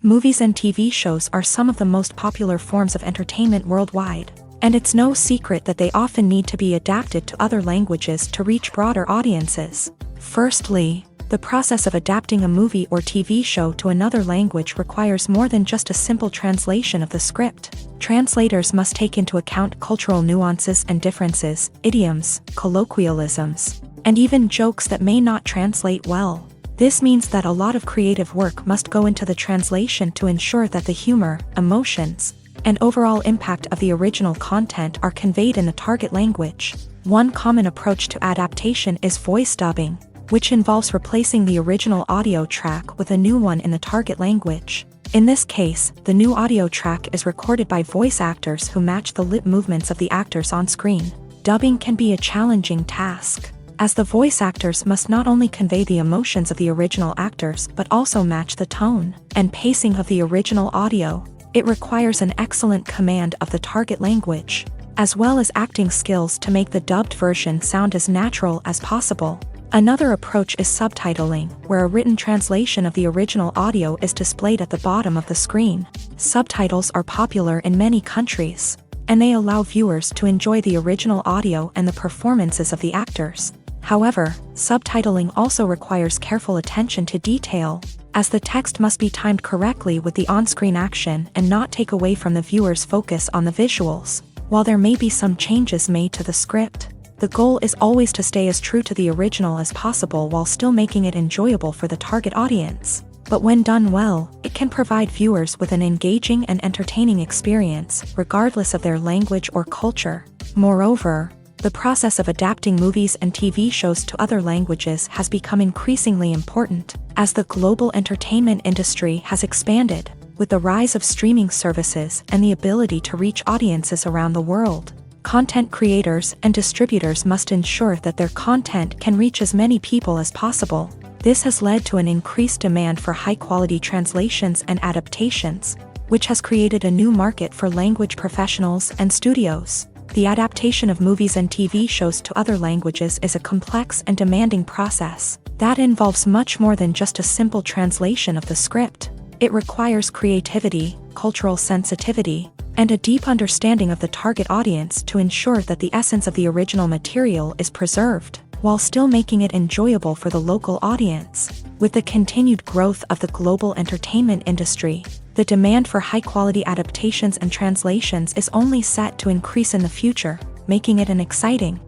Movies and TV shows are some of the most popular forms of entertainment worldwide, and it's no secret that they often need to be adapted to other languages to reach broader audiences. Firstly, the process of adapting a movie or TV show to another language requires more than just a simple translation of the script. Translators must take into account cultural nuances and differences, idioms, colloquialisms, and even jokes that may not translate well. This means that a lot of creative work must go into the translation to ensure that the humor, emotions, and overall impact of the original content are conveyed in the target language. One common approach to adaptation is voice dubbing, which involves replacing the original audio track with a new one in the target language. In this case, the new audio track is recorded by voice actors who match the lip movements of the actors on screen. Dubbing can be a challenging task, as the voice actors must not only convey the emotions of the original actors but also match the tone and pacing of the original audio. It requires an excellent command of the target language, as well as acting skills to make the dubbed version sound as natural as possible. Another approach is subtitling, where a written translation of the original audio is displayed at the bottom of the screen. Subtitles are popular in many countries, and they allow viewers to enjoy the original audio and the performances of the actors. However, subtitling also requires careful attention to detail, as the text must be timed correctly with the on-screen action and not take away from the viewer's focus on the visuals. While there may be some changes made to the script, the goal is always to stay as true to the original as possible while still making it enjoyable for the target audience. But when done well, it can provide viewers with an engaging and entertaining experience, regardless of their language or culture. Moreover, the process of adapting movies and TV shows to other languages has become increasingly important, as the global entertainment industry has expanded, with the rise of streaming services and the ability to reach audiences around the world. Content creators and distributors must ensure that their content can reach as many people as possible. This has led to an increased demand for high-quality translations and adaptations, which has created a new market for language professionals and studios. The adaptation of movies and TV shows to other languages is a complex and demanding process that involves much more than just a simple translation of the script. It requires creativity, cultural sensitivity, and a deep understanding of the target audience to ensure that the essence of the original material is preserved, while still making it enjoyable for the local audience. With the continued growth of the global entertainment industry, the demand for high-quality adaptations and translations is only set to increase in the future, making it an exciting.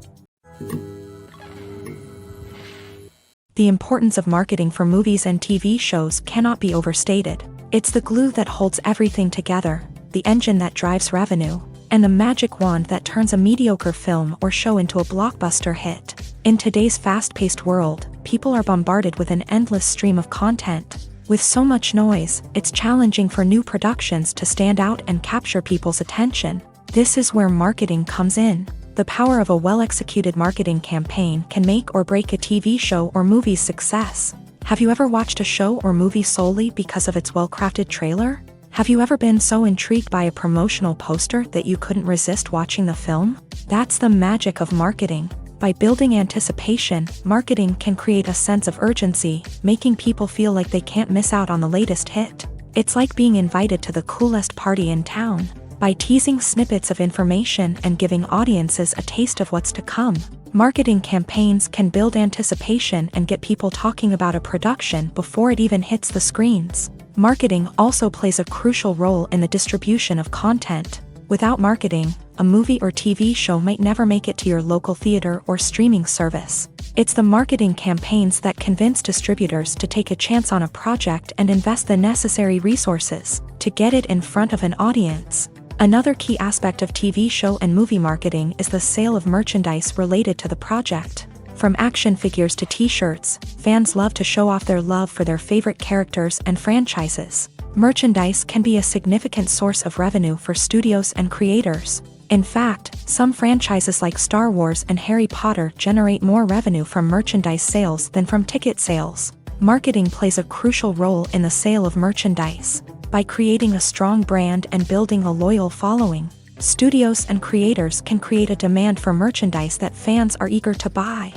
The importance of marketing for movies and TV shows cannot be overstated. It's the glue that holds everything together, the engine that drives revenue, and the magic wand that turns a mediocre film or show into a blockbuster hit. In today's fast-paced world, people are bombarded with an endless stream of content. With so much noise, it's challenging for new productions to stand out and capture people's attention. This is where marketing comes in. The power of a well-executed marketing campaign can make or break a TV show or movie's success. Have you ever watched a show or movie solely because of its well-crafted trailer? Have you ever been so intrigued by a promotional poster that you couldn't resist watching the film? That's the magic of marketing. By building anticipation, marketing can create a sense of urgency, making people feel like they can't miss out on the latest hit. It's like being invited to the coolest party in town. By teasing snippets of information and giving audiences a taste of what's to come, marketing campaigns can build anticipation and get people talking about a production before it even hits the screens. Marketing also plays a crucial role in the distribution of content. Without marketing, a movie or TV show might never make it to your local theater or streaming service. It's the marketing campaigns that convince distributors to take a chance on a project and invest the necessary resources to get it in front of an audience. Another key aspect of TV show and movie marketing is the sale of merchandise related to the project. From action figures to t-shirts, fans love to show off their love for their favorite characters and franchises. Merchandise can be a significant source of revenue for studios and creators. In fact, some franchises like Star Wars and Harry Potter generate more revenue from merchandise sales than from ticket sales. Marketing plays a crucial role in the sale of merchandise. By creating a strong brand and building a loyal following, studios and creators can create a demand for merchandise that fans are eager to buy.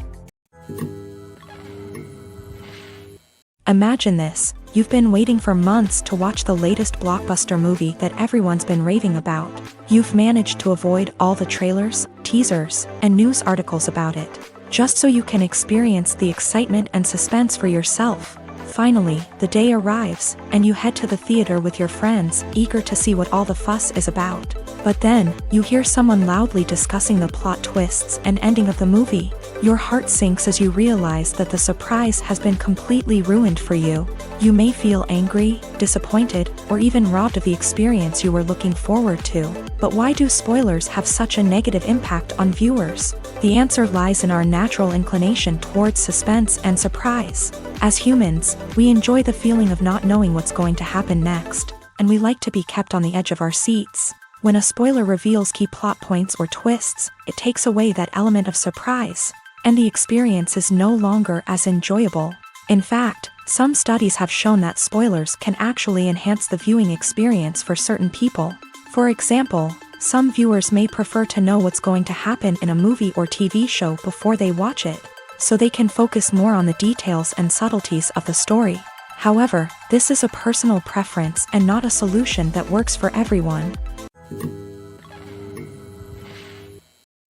Imagine this. You've been waiting for months to watch the latest blockbuster movie that everyone's been raving about. You've managed to avoid all the trailers, teasers, and news articles about it, just so you can experience the excitement and suspense for yourself. Finally, the day arrives, and you head to the theater with your friends, eager to see what all the fuss is about. But then, you hear someone loudly discussing the plot twists and ending of the movie. Your heart sinks as you realize that the surprise has been completely ruined for you. You may feel angry, disappointed, or even robbed of the experience you were looking forward to. But why do spoilers have such a negative impact on viewers? The answer lies in our natural inclination towards suspense and surprise. As humans, we enjoy the feeling of not knowing what's going to happen next, and we like to be kept on the edge of our seats. When a spoiler reveals key plot points or twists, it takes away that element of surprise, and the experience is no longer as enjoyable. In fact, some studies have shown that spoilers can actually enhance the viewing experience for certain people. For example, some viewers may prefer to know what's going to happen in a movie or TV show before they watch it, so they can focus more on the details and subtleties of the story. However, this is a personal preference and not a solution that works for everyone.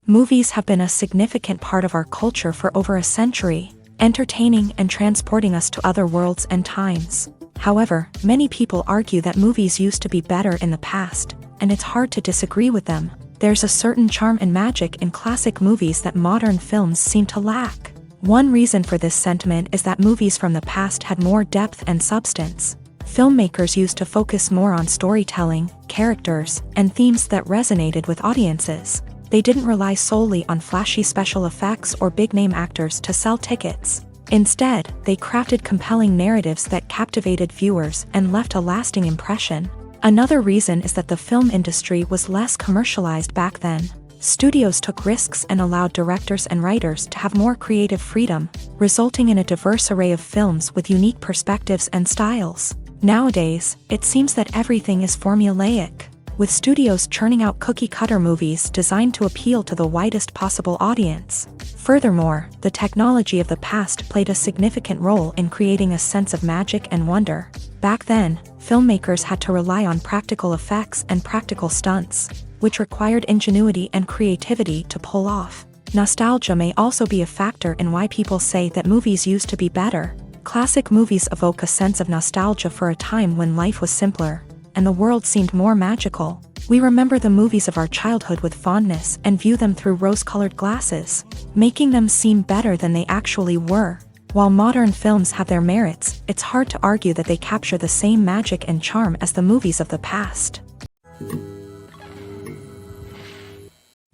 Movies have been a significant part of our culture for over a century, entertaining and transporting us to other worlds and times. However, many people argue that movies used to be better in the past, and it's hard to disagree with them. There's a certain charm and magic in classic movies that modern films seem to lack. One reason for this sentiment is that movies from the past had more depth and substance. Filmmakers used to focus more on storytelling, characters, and themes that resonated with audiences. They didn't rely solely on flashy special effects or big-name actors to sell tickets. Instead, they crafted compelling narratives that captivated viewers and left a lasting impression. Another reason is that the film industry was less commercialized back then. Studios took risks and allowed directors and writers to have more creative freedom, resulting in a diverse array of films with unique perspectives and styles. Nowadays, it seems that everything is formulaic, with studios churning out cookie-cutter movies designed to appeal to the widest possible audience. Furthermore, the technology of the past played a significant role in creating a sense of magic and wonder. Back then, filmmakers had to rely on practical effects and practical stunts, which required ingenuity and creativity to pull off. Nostalgia may also be a factor in why people say that movies used to be better. Classic movies evoke a sense of nostalgia for a time when life was simpler, and the world seemed more magical. We remember the movies of our childhood with fondness and view them through rose-colored glasses, making them seem better than they actually were. While modern films have their merits, it's hard to argue that they capture the same magic and charm as the movies of the past.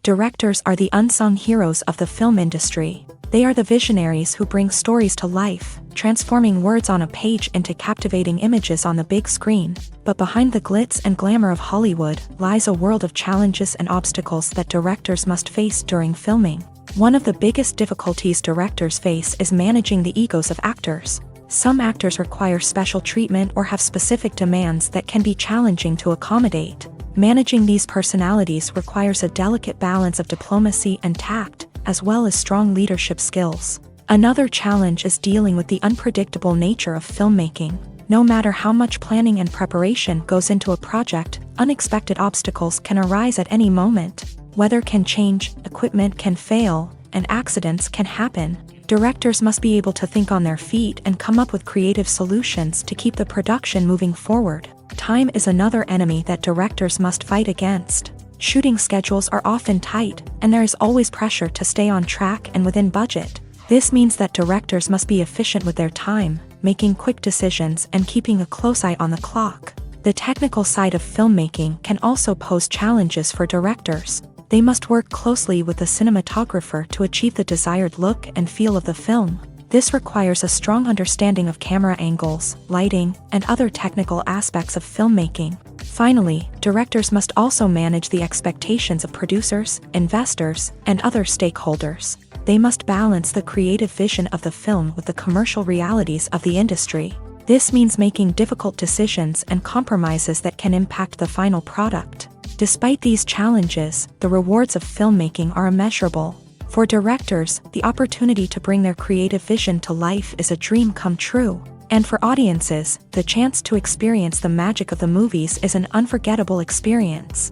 Directors are the unsung heroes of the film industry. They are the visionaries who bring stories to life, transforming words on a page into captivating images on the big screen. But behind the glitz and glamour of Hollywood lies a world of challenges and obstacles that directors must face during filming. One of the biggest difficulties directors face is managing the egos of actors. Some actors require special treatment or have specific demands that can be challenging to accommodate. Managing these personalities requires a delicate balance of diplomacy and tact, as well as strong leadership skills. Another challenge is dealing with the unpredictable nature of filmmaking. No matter how much planning and preparation goes into a project, unexpected obstacles can arise at any moment. Weather can change, equipment can fail, and accidents can happen. Directors must be able to think on their feet and come up with creative solutions to keep the production moving forward. Time is another enemy that directors must fight against. Shooting schedules are often tight, and there is always pressure to stay on track and within budget. This means that directors must be efficient with their time, making quick decisions and keeping a close eye on the clock. The technical side of filmmaking can also pose challenges for directors. They must work closely with the cinematographer to achieve the desired look and feel of the film. This requires a strong understanding of camera angles, lighting, and other technical aspects of filmmaking. Finally, directors must also manage the expectations of producers, investors, and other stakeholders. They must balance the creative vision of the film with the commercial realities of the industry. This means making difficult decisions and compromises that can impact the final product. Despite these challenges, the rewards of filmmaking are immeasurable. For directors, the opportunity to bring their creative vision to life is a dream come true. And for audiences, the chance to experience the magic of the movies is an unforgettable experience.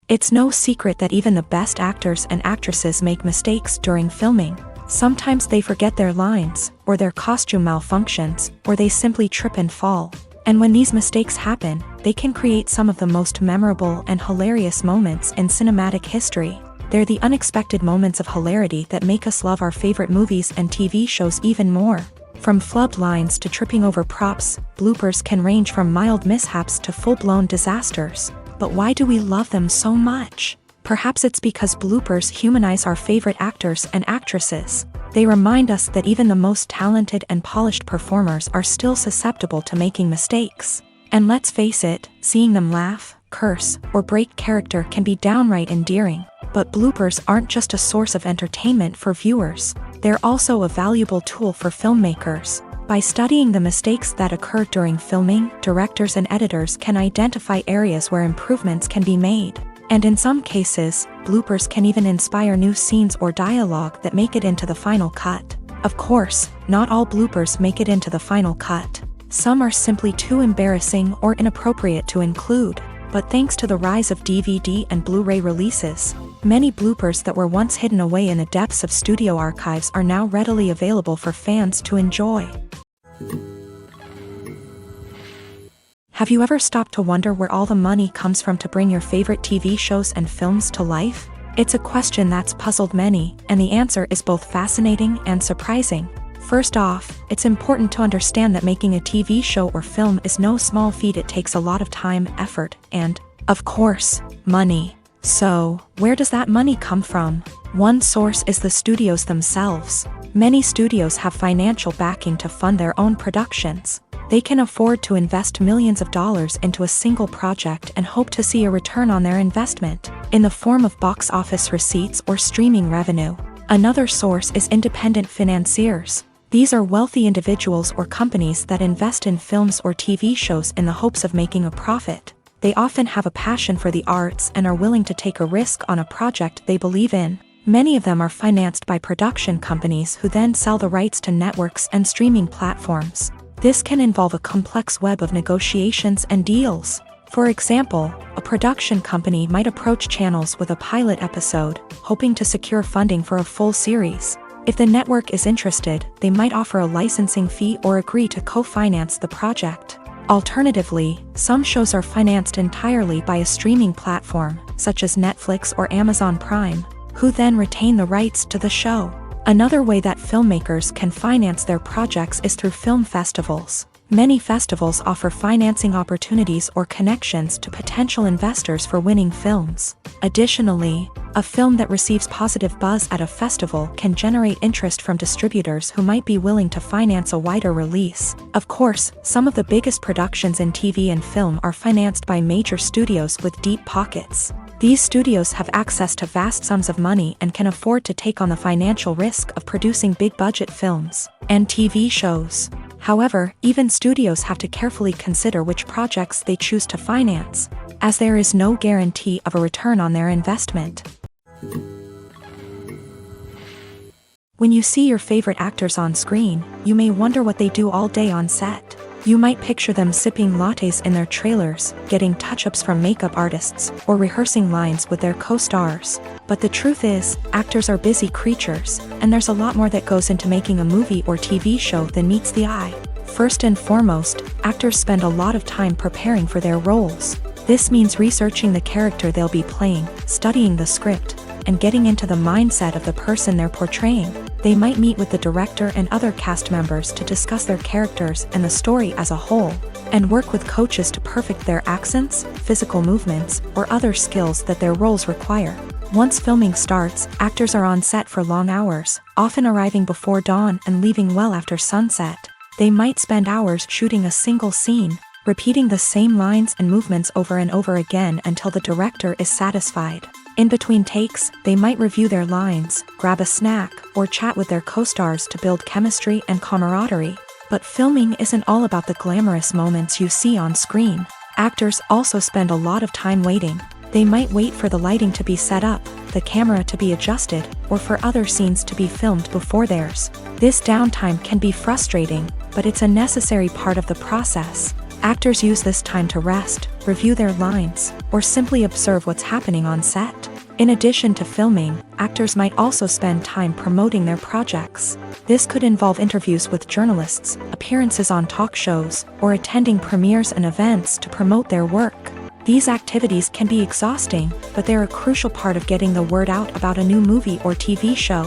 It's no secret that even the best actors and actresses make mistakes during filming. Sometimes they forget their lines, or their costume malfunctions, or they simply trip and fall. And when these mistakes happen, they can create some of the most memorable and hilarious moments in cinematic history. They're the unexpected moments of hilarity that make us love our favorite movies and TV shows even more. From flubbed lines to tripping over props, bloopers can range from mild mishaps to full-blown disasters. But why do we love them so much? Perhaps it's because bloopers humanize our favorite actors and actresses. They remind us that even the most talented and polished performers are still susceptible to making mistakes. And let's face it, seeing them laugh, curse, or break character can be downright endearing. But bloopers aren't just a source of entertainment for viewers. They're also a valuable tool for filmmakers. By studying the mistakes that occur during filming, directors and editors can identify areas where improvements can be made. And in some cases, bloopers can even inspire new scenes or dialogue that make it into the final cut. Of course, not all bloopers make it into the final cut. Some are simply too embarrassing or inappropriate to include. But thanks to the rise of DVD and Blu-ray releases, many bloopers that were once hidden away in the depths of studio archives are now readily available for fans to enjoy. Have you ever stopped to wonder where all the money comes from to bring your favorite TV shows and films to life? It's a question that's puzzled many, and the answer is both fascinating and surprising. First off, it's important to understand that making a TV show or film is no small feat. It takes a lot of time, effort, and, of course, money. So, where does that money come from? One source is the studios themselves. Many studios have financial backing to fund their own productions. They can afford to invest millions of dollars into a single project and hope to see a return on their investment, in the form of box office receipts or streaming revenue. Another source is independent financiers. These are wealthy individuals or companies that invest in films or TV shows in the hopes of making a profit. They often have a passion for the arts and are willing to take a risk on a project they believe in. Many of them are financed by production companies who then sell the rights to networks and streaming platforms. This can involve a complex web of negotiations and deals. For example, a production company might approach channels with a pilot episode, hoping to secure funding for a full series. If the network is interested, they might offer a licensing fee or agree to co-finance the project. Alternatively, some shows are financed entirely by a streaming platform, such as Netflix or Amazon Prime, who then retain the rights to the show. Another way that filmmakers can finance their projects is through film festivals. Many festivals offer financing opportunities or connections to potential investors for winning films. Additionally, a film that receives positive buzz at a festival can generate interest from distributors who might be willing to finance a wider release. Of course, some of the biggest productions in TV and film are financed by major studios with deep pockets. These studios have access to vast sums of money and can afford to take on the financial risk of producing big-budget films and TV shows. However, even studios have to carefully consider which projects they choose to finance, as there is no guarantee of a return on their investment. When you see your favorite actors on screen, you may wonder what they do all day on set. You might picture them sipping lattes in their trailers, getting touch-ups from makeup artists, or rehearsing lines with their co-stars. But the truth is, actors are busy creatures, and there's a lot more that goes into making a movie or TV show than meets the eye. First and foremost, actors spend a lot of time preparing for their roles. This means researching the character they'll be playing, studying the script, and getting into the mindset of the person they're portraying. They might meet with the director and other cast members to discuss their characters and the story as a whole, and work with coaches to perfect their accents, physical movements, or other skills that their roles require. Once filming starts, actors are on set for long hours, often arriving before dawn and leaving well after sunset. They might spend hours shooting a single scene, repeating the same lines and movements over and over again until the director is satisfied. In between takes, they might review their lines, grab a snack, or chat with their co-stars to build chemistry and camaraderie. But filming isn't all about the glamorous moments you see on screen. Actors also spend a lot of time waiting. They might wait for the lighting to be set up, the camera to be adjusted, or for other scenes to be filmed before theirs. This downtime can be frustrating, but it's a necessary part of the process. Actors use this time to rest, review their lines, or simply observe what's happening on set. In addition to filming, actors might also spend time promoting their projects. This could involve interviews with journalists, appearances on talk shows, or attending premieres and events to promote their work. These activities can be exhausting, but they're a crucial part of getting the word out about a new movie or TV show.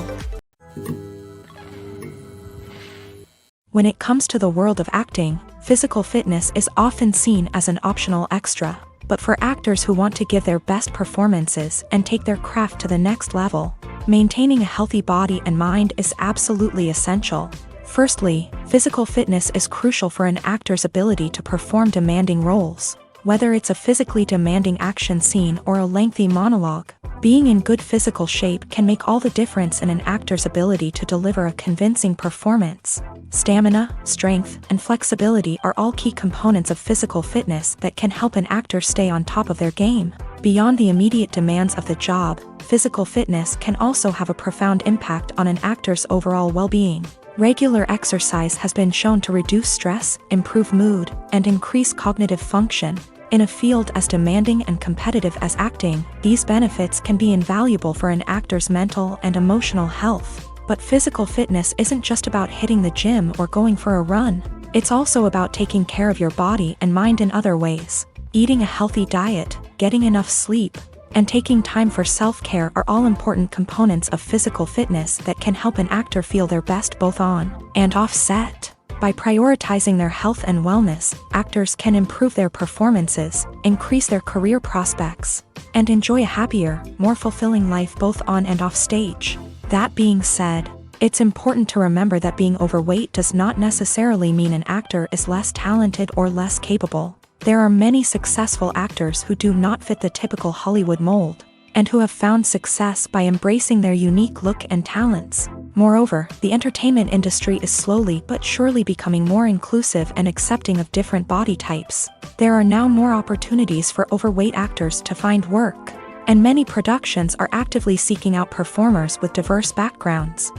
When it comes to the world of acting, physical fitness is often seen as an optional extra. But for actors who want to give their best performances and take their craft to the next level, maintaining a healthy body and mind is absolutely essential. Firstly, physical fitness is crucial for an actor's ability to perform demanding roles. Whether it's a physically demanding action scene or a lengthy monologue, being in good physical shape can make all the difference in an actor's ability to deliver a convincing performance. Stamina, strength, and flexibility are all key components of physical fitness that can help an actor stay on top of their game. Beyond the immediate demands of the job, physical fitness can also have a profound impact on an actor's overall well-being. Regular exercise has been shown to reduce stress, improve mood, and increase cognitive function. In a field as demanding and competitive as acting, these benefits can be invaluable for an actor's mental and emotional health. But physical fitness isn't just about hitting the gym or going for a run. It's also about taking care of your body and mind in other ways. Eating a healthy diet, getting enough sleep, and taking time for self-care are all important components of physical fitness that can help an actor feel their best both on and off set. By prioritizing their health and wellness, actors can improve their performances, increase their career prospects, and enjoy a happier, more fulfilling life both on and off stage. That being said, it's important to remember that being overweight does not necessarily mean an actor is less talented or less capable. There are many successful actors who do not fit the typical Hollywood mold, and who have found success by embracing their unique look and talents. Moreover, the entertainment industry is slowly but surely becoming more inclusive and accepting of different body types. There are now more opportunities for overweight actors to find work, and many productions are actively seeking out performers with diverse backgrounds.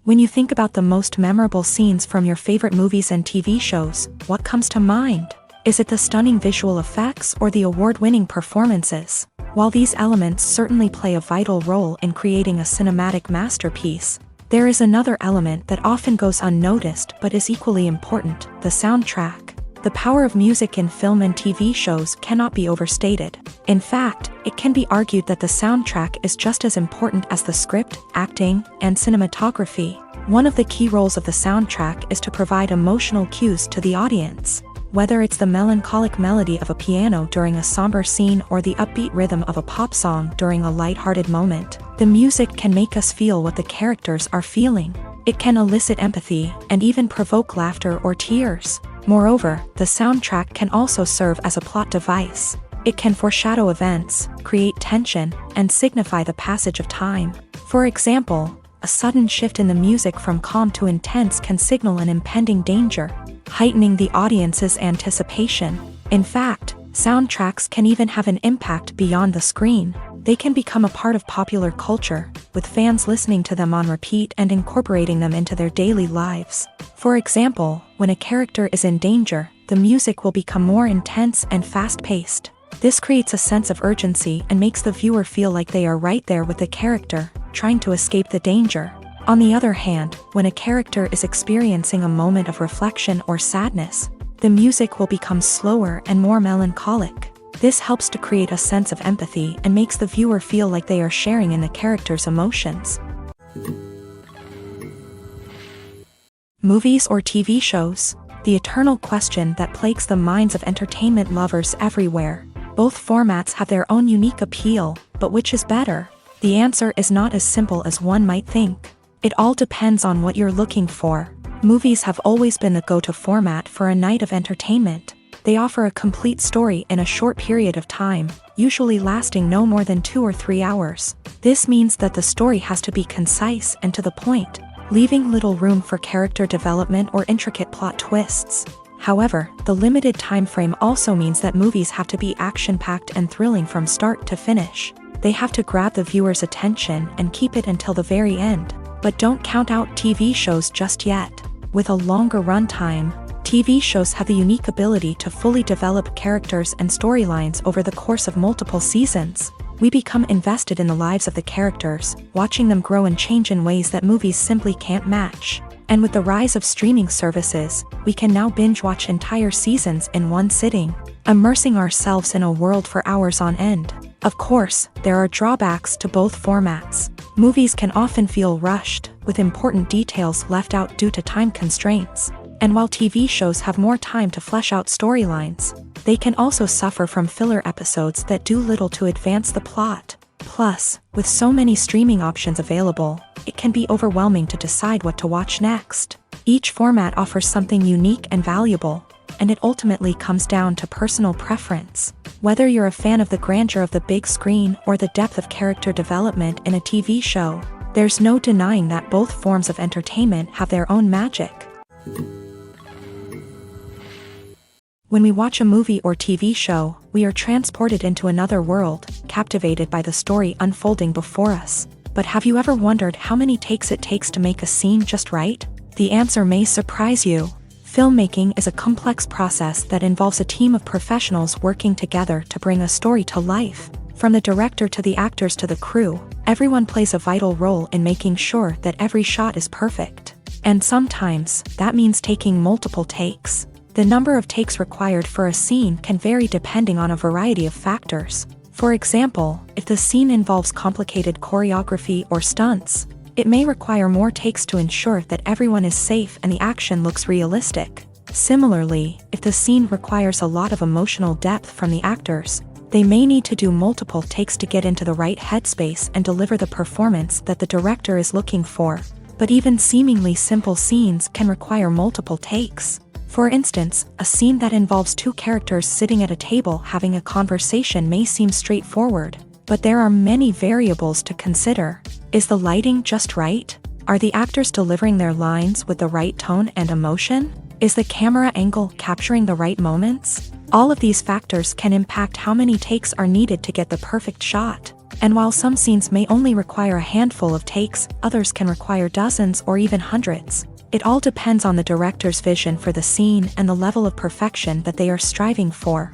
When you think about the most memorable scenes from your favorite movies and TV shows, what comes to mind? Is it the stunning visual effects or the award-winning performances? While these elements certainly play a vital role in creating a cinematic masterpiece, there is another element that often goes unnoticed but is equally important: the soundtrack. The power of music in film and TV shows cannot be overstated. In fact, it can be argued that the soundtrack is just as important as the script, acting, and cinematography. One of the key roles of the soundtrack is to provide emotional cues to the audience. Whether it's the melancholic melody of a piano during a somber scene or the upbeat rhythm of a pop song during a lighthearted moment, the music can make us feel what the characters are feeling. It can elicit empathy and even provoke laughter or tears. Moreover, the soundtrack can also serve as a plot device. It can foreshadow events, create tension, and signify the passage of time. For example, a sudden shift in the music from calm to intense can signal an impending danger, heightening the audience's anticipation. In fact, soundtracks can even have an impact beyond the screen. They can become a part of popular culture, with fans listening to them on repeat and incorporating them into their daily lives. For example, when a character is in danger, the music will become more intense and fast-paced. This creates a sense of urgency and makes the viewer feel like they are right there with the character, trying to escape the danger. On the other hand, when a character is experiencing a moment of reflection or sadness, the music will become slower and more melancholic. This helps to create a sense of empathy and makes the viewer feel like they are sharing in the character's emotions. Movies or TV shows? The eternal question that plagues the minds of entertainment lovers everywhere. Both formats have their own unique appeal, but which is better? The answer is not as simple as one might think. It all depends on what you're looking for. Movies have always been the go-to format for a night of entertainment. They offer a complete story in a short period of time, usually lasting no more than 2 or 3 hours. This means that the story has to be concise and to the point, leaving little room for character development or intricate plot twists. However, the limited time frame also means that movies have to be action-packed and thrilling from start to finish. They have to grab the viewer's attention and keep it until the very end. But don't count out TV shows just yet. With a longer runtime, TV shows have the unique ability to fully develop characters and storylines over the course of multiple seasons. We become invested in the lives of the characters, watching them grow and change in ways that movies simply can't match. And with the rise of streaming services, we can now binge-watch entire seasons in one sitting, immersing ourselves in a world for hours on end. Of course, there are drawbacks to both formats. Movies can often feel rushed, with important details left out due to time constraints. And while TV shows have more time to flesh out storylines, they can also suffer from filler episodes that do little to advance the plot. Plus, with so many streaming options available, it can be overwhelming to decide what to watch next. Each format offers something unique and valuable, and it ultimately comes down to personal preference. Whether you're a fan of the grandeur of the big screen or the depth of character development in a TV show, there's no denying that both forms of entertainment have their own magic. When we watch a movie or TV show, we are transported into another world, captivated by the story unfolding before us. But have you ever wondered how many takes it takes to make a scene just right? The answer may surprise you. Filmmaking is a complex process that involves a team of professionals working together to bring a story to life. From the director to the actors to the crew, everyone plays a vital role in making sure that every shot is perfect. And sometimes, that means taking multiple takes. The number of takes required for a scene can vary depending on a variety of factors. For example, if the scene involves complicated choreography or stunts, it may require more takes to ensure that everyone is safe and the action looks realistic. Similarly, if the scene requires a lot of emotional depth from the actors, they may need to do multiple takes to get into the right headspace and deliver the performance that the director is looking for. But even seemingly simple scenes can require multiple takes. For instance, a scene that involves two characters sitting at a table having a conversation may seem straightforward, but there are many variables to consider. Is the lighting just right? Are the actors delivering their lines with the right tone and emotion? Is the camera angle capturing the right moments? All of these factors can impact how many takes are needed to get the perfect shot. And while some scenes may only require a handful of takes, others can require dozens or even hundreds. It all depends on the director's vision for the scene and the level of perfection that they are striving for.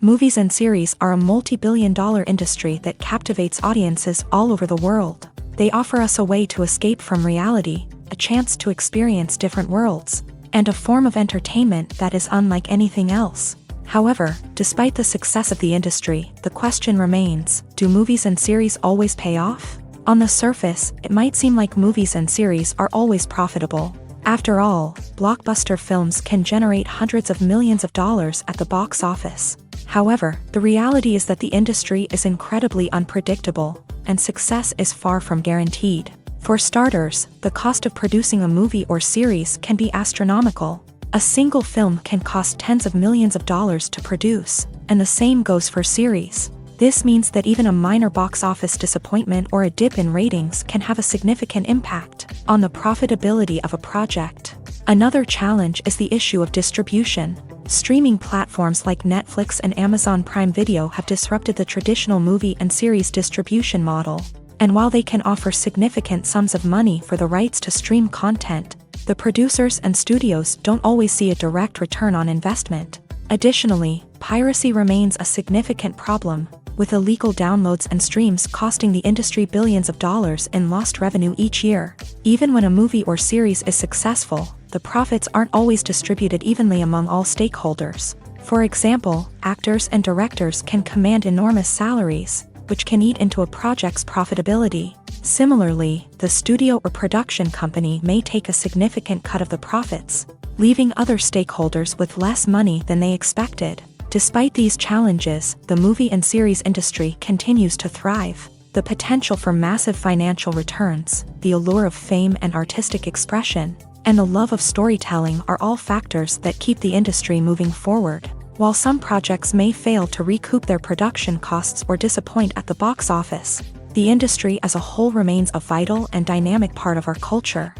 Movies and series are a multi-billion-dollar industry that captivates audiences all over the world. They offer us a way to escape from reality, a chance to experience different worlds, and a form of entertainment that is unlike anything else. However, despite the success of the industry, the question remains, do movies and series always pay off? On the surface, it might seem like movies and series are always profitable. After all, blockbuster films can generate hundreds of millions of dollars at the box office. However, the reality is that the industry is incredibly unpredictable, and success is far from guaranteed. For starters, the cost of producing a movie or series can be astronomical. A single film can cost tens of millions of dollars to produce, and the same goes for series. This means that even a minor box office disappointment or a dip in ratings can have a significant impact on the profitability of a project. Another challenge is the issue of distribution. Streaming platforms like Netflix and Amazon Prime Video have disrupted the traditional movie and series distribution model. And while they can offer significant sums of money for the rights to stream content, the producers and studios don't always see a direct return on investment. Additionally, piracy remains a significant problem. with illegal downloads and streams costing the industry billions of dollars in lost revenue each year. Even when a movie or series is successful, the profits aren't always distributed evenly among all stakeholders. For example, actors and directors can command enormous salaries, which can eat into a project's profitability. Similarly, the studio or production company may take a significant cut of the profits, leaving other stakeholders with less money than they expected. Despite these challenges, the movie and series industry continues to thrive. The potential for massive financial returns, the allure of fame and artistic expression, and the love of storytelling are all factors that keep the industry moving forward. While some projects may fail to recoup their production costs or disappoint at the box office, the industry as a whole remains a vital and dynamic part of our culture.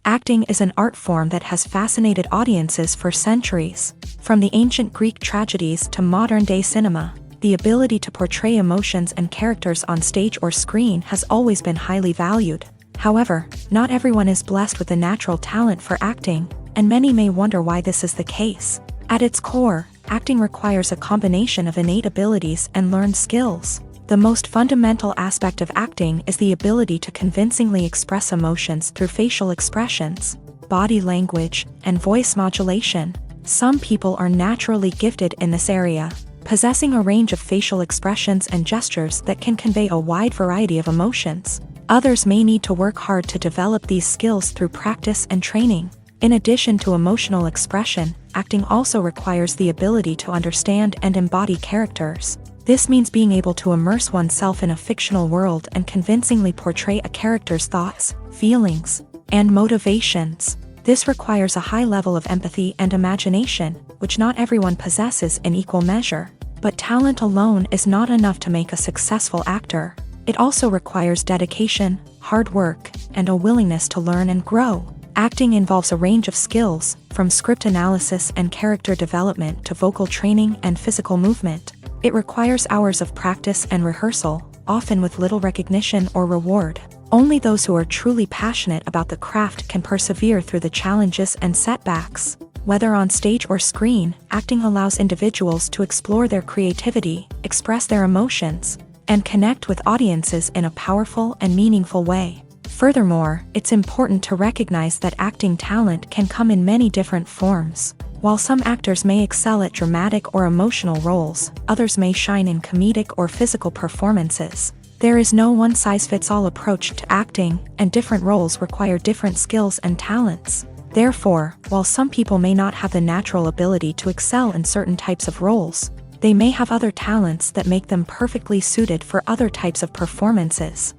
Acting is an art form that has fascinated audiences for centuries. From the ancient Greek tragedies to modern-day cinema, the ability to portray emotions and characters on stage or screen has always been highly valued. However, not everyone is blessed with a natural talent for acting, and many may wonder why this is the case. At its core, acting requires a combination of innate abilities and learned skills. The most fundamental aspect of acting is the ability to convincingly express emotions through facial expressions, body language, and voice modulation. Some people are naturally gifted in this area, possessing a range of facial expressions and gestures that can convey a wide variety of emotions. Others may need to work hard to develop these skills through practice and training. In addition to emotional expression, acting also requires the ability to understand and embody characters. This means being able to immerse oneself in a fictional world and convincingly portray a character's thoughts, feelings, and motivations. This requires a high level of empathy and imagination, which not everyone possesses in equal measure. But talent alone is not enough to make a successful actor. It also requires dedication, hard work, and a willingness to learn and grow. Acting involves a range of skills, from script analysis and character development to vocal training and physical movement. It requires hours of practice and rehearsal, often with little recognition or reward. Only those who are truly passionate about the craft can persevere through the challenges and setbacks. Whether on stage or screen, acting allows individuals to explore their creativity, express their emotions, and connect with audiences in a powerful and meaningful way. Furthermore, it's important to recognize that acting talent can come in many different forms. While some actors may excel at dramatic or emotional roles, others may shine in comedic or physical performances. There is no one-size-fits-all approach to acting, and different roles require different skills and talents. Therefore, while some people may not have the natural ability to excel in certain types of roles, they may have other talents that make them perfectly suited for other types of performances.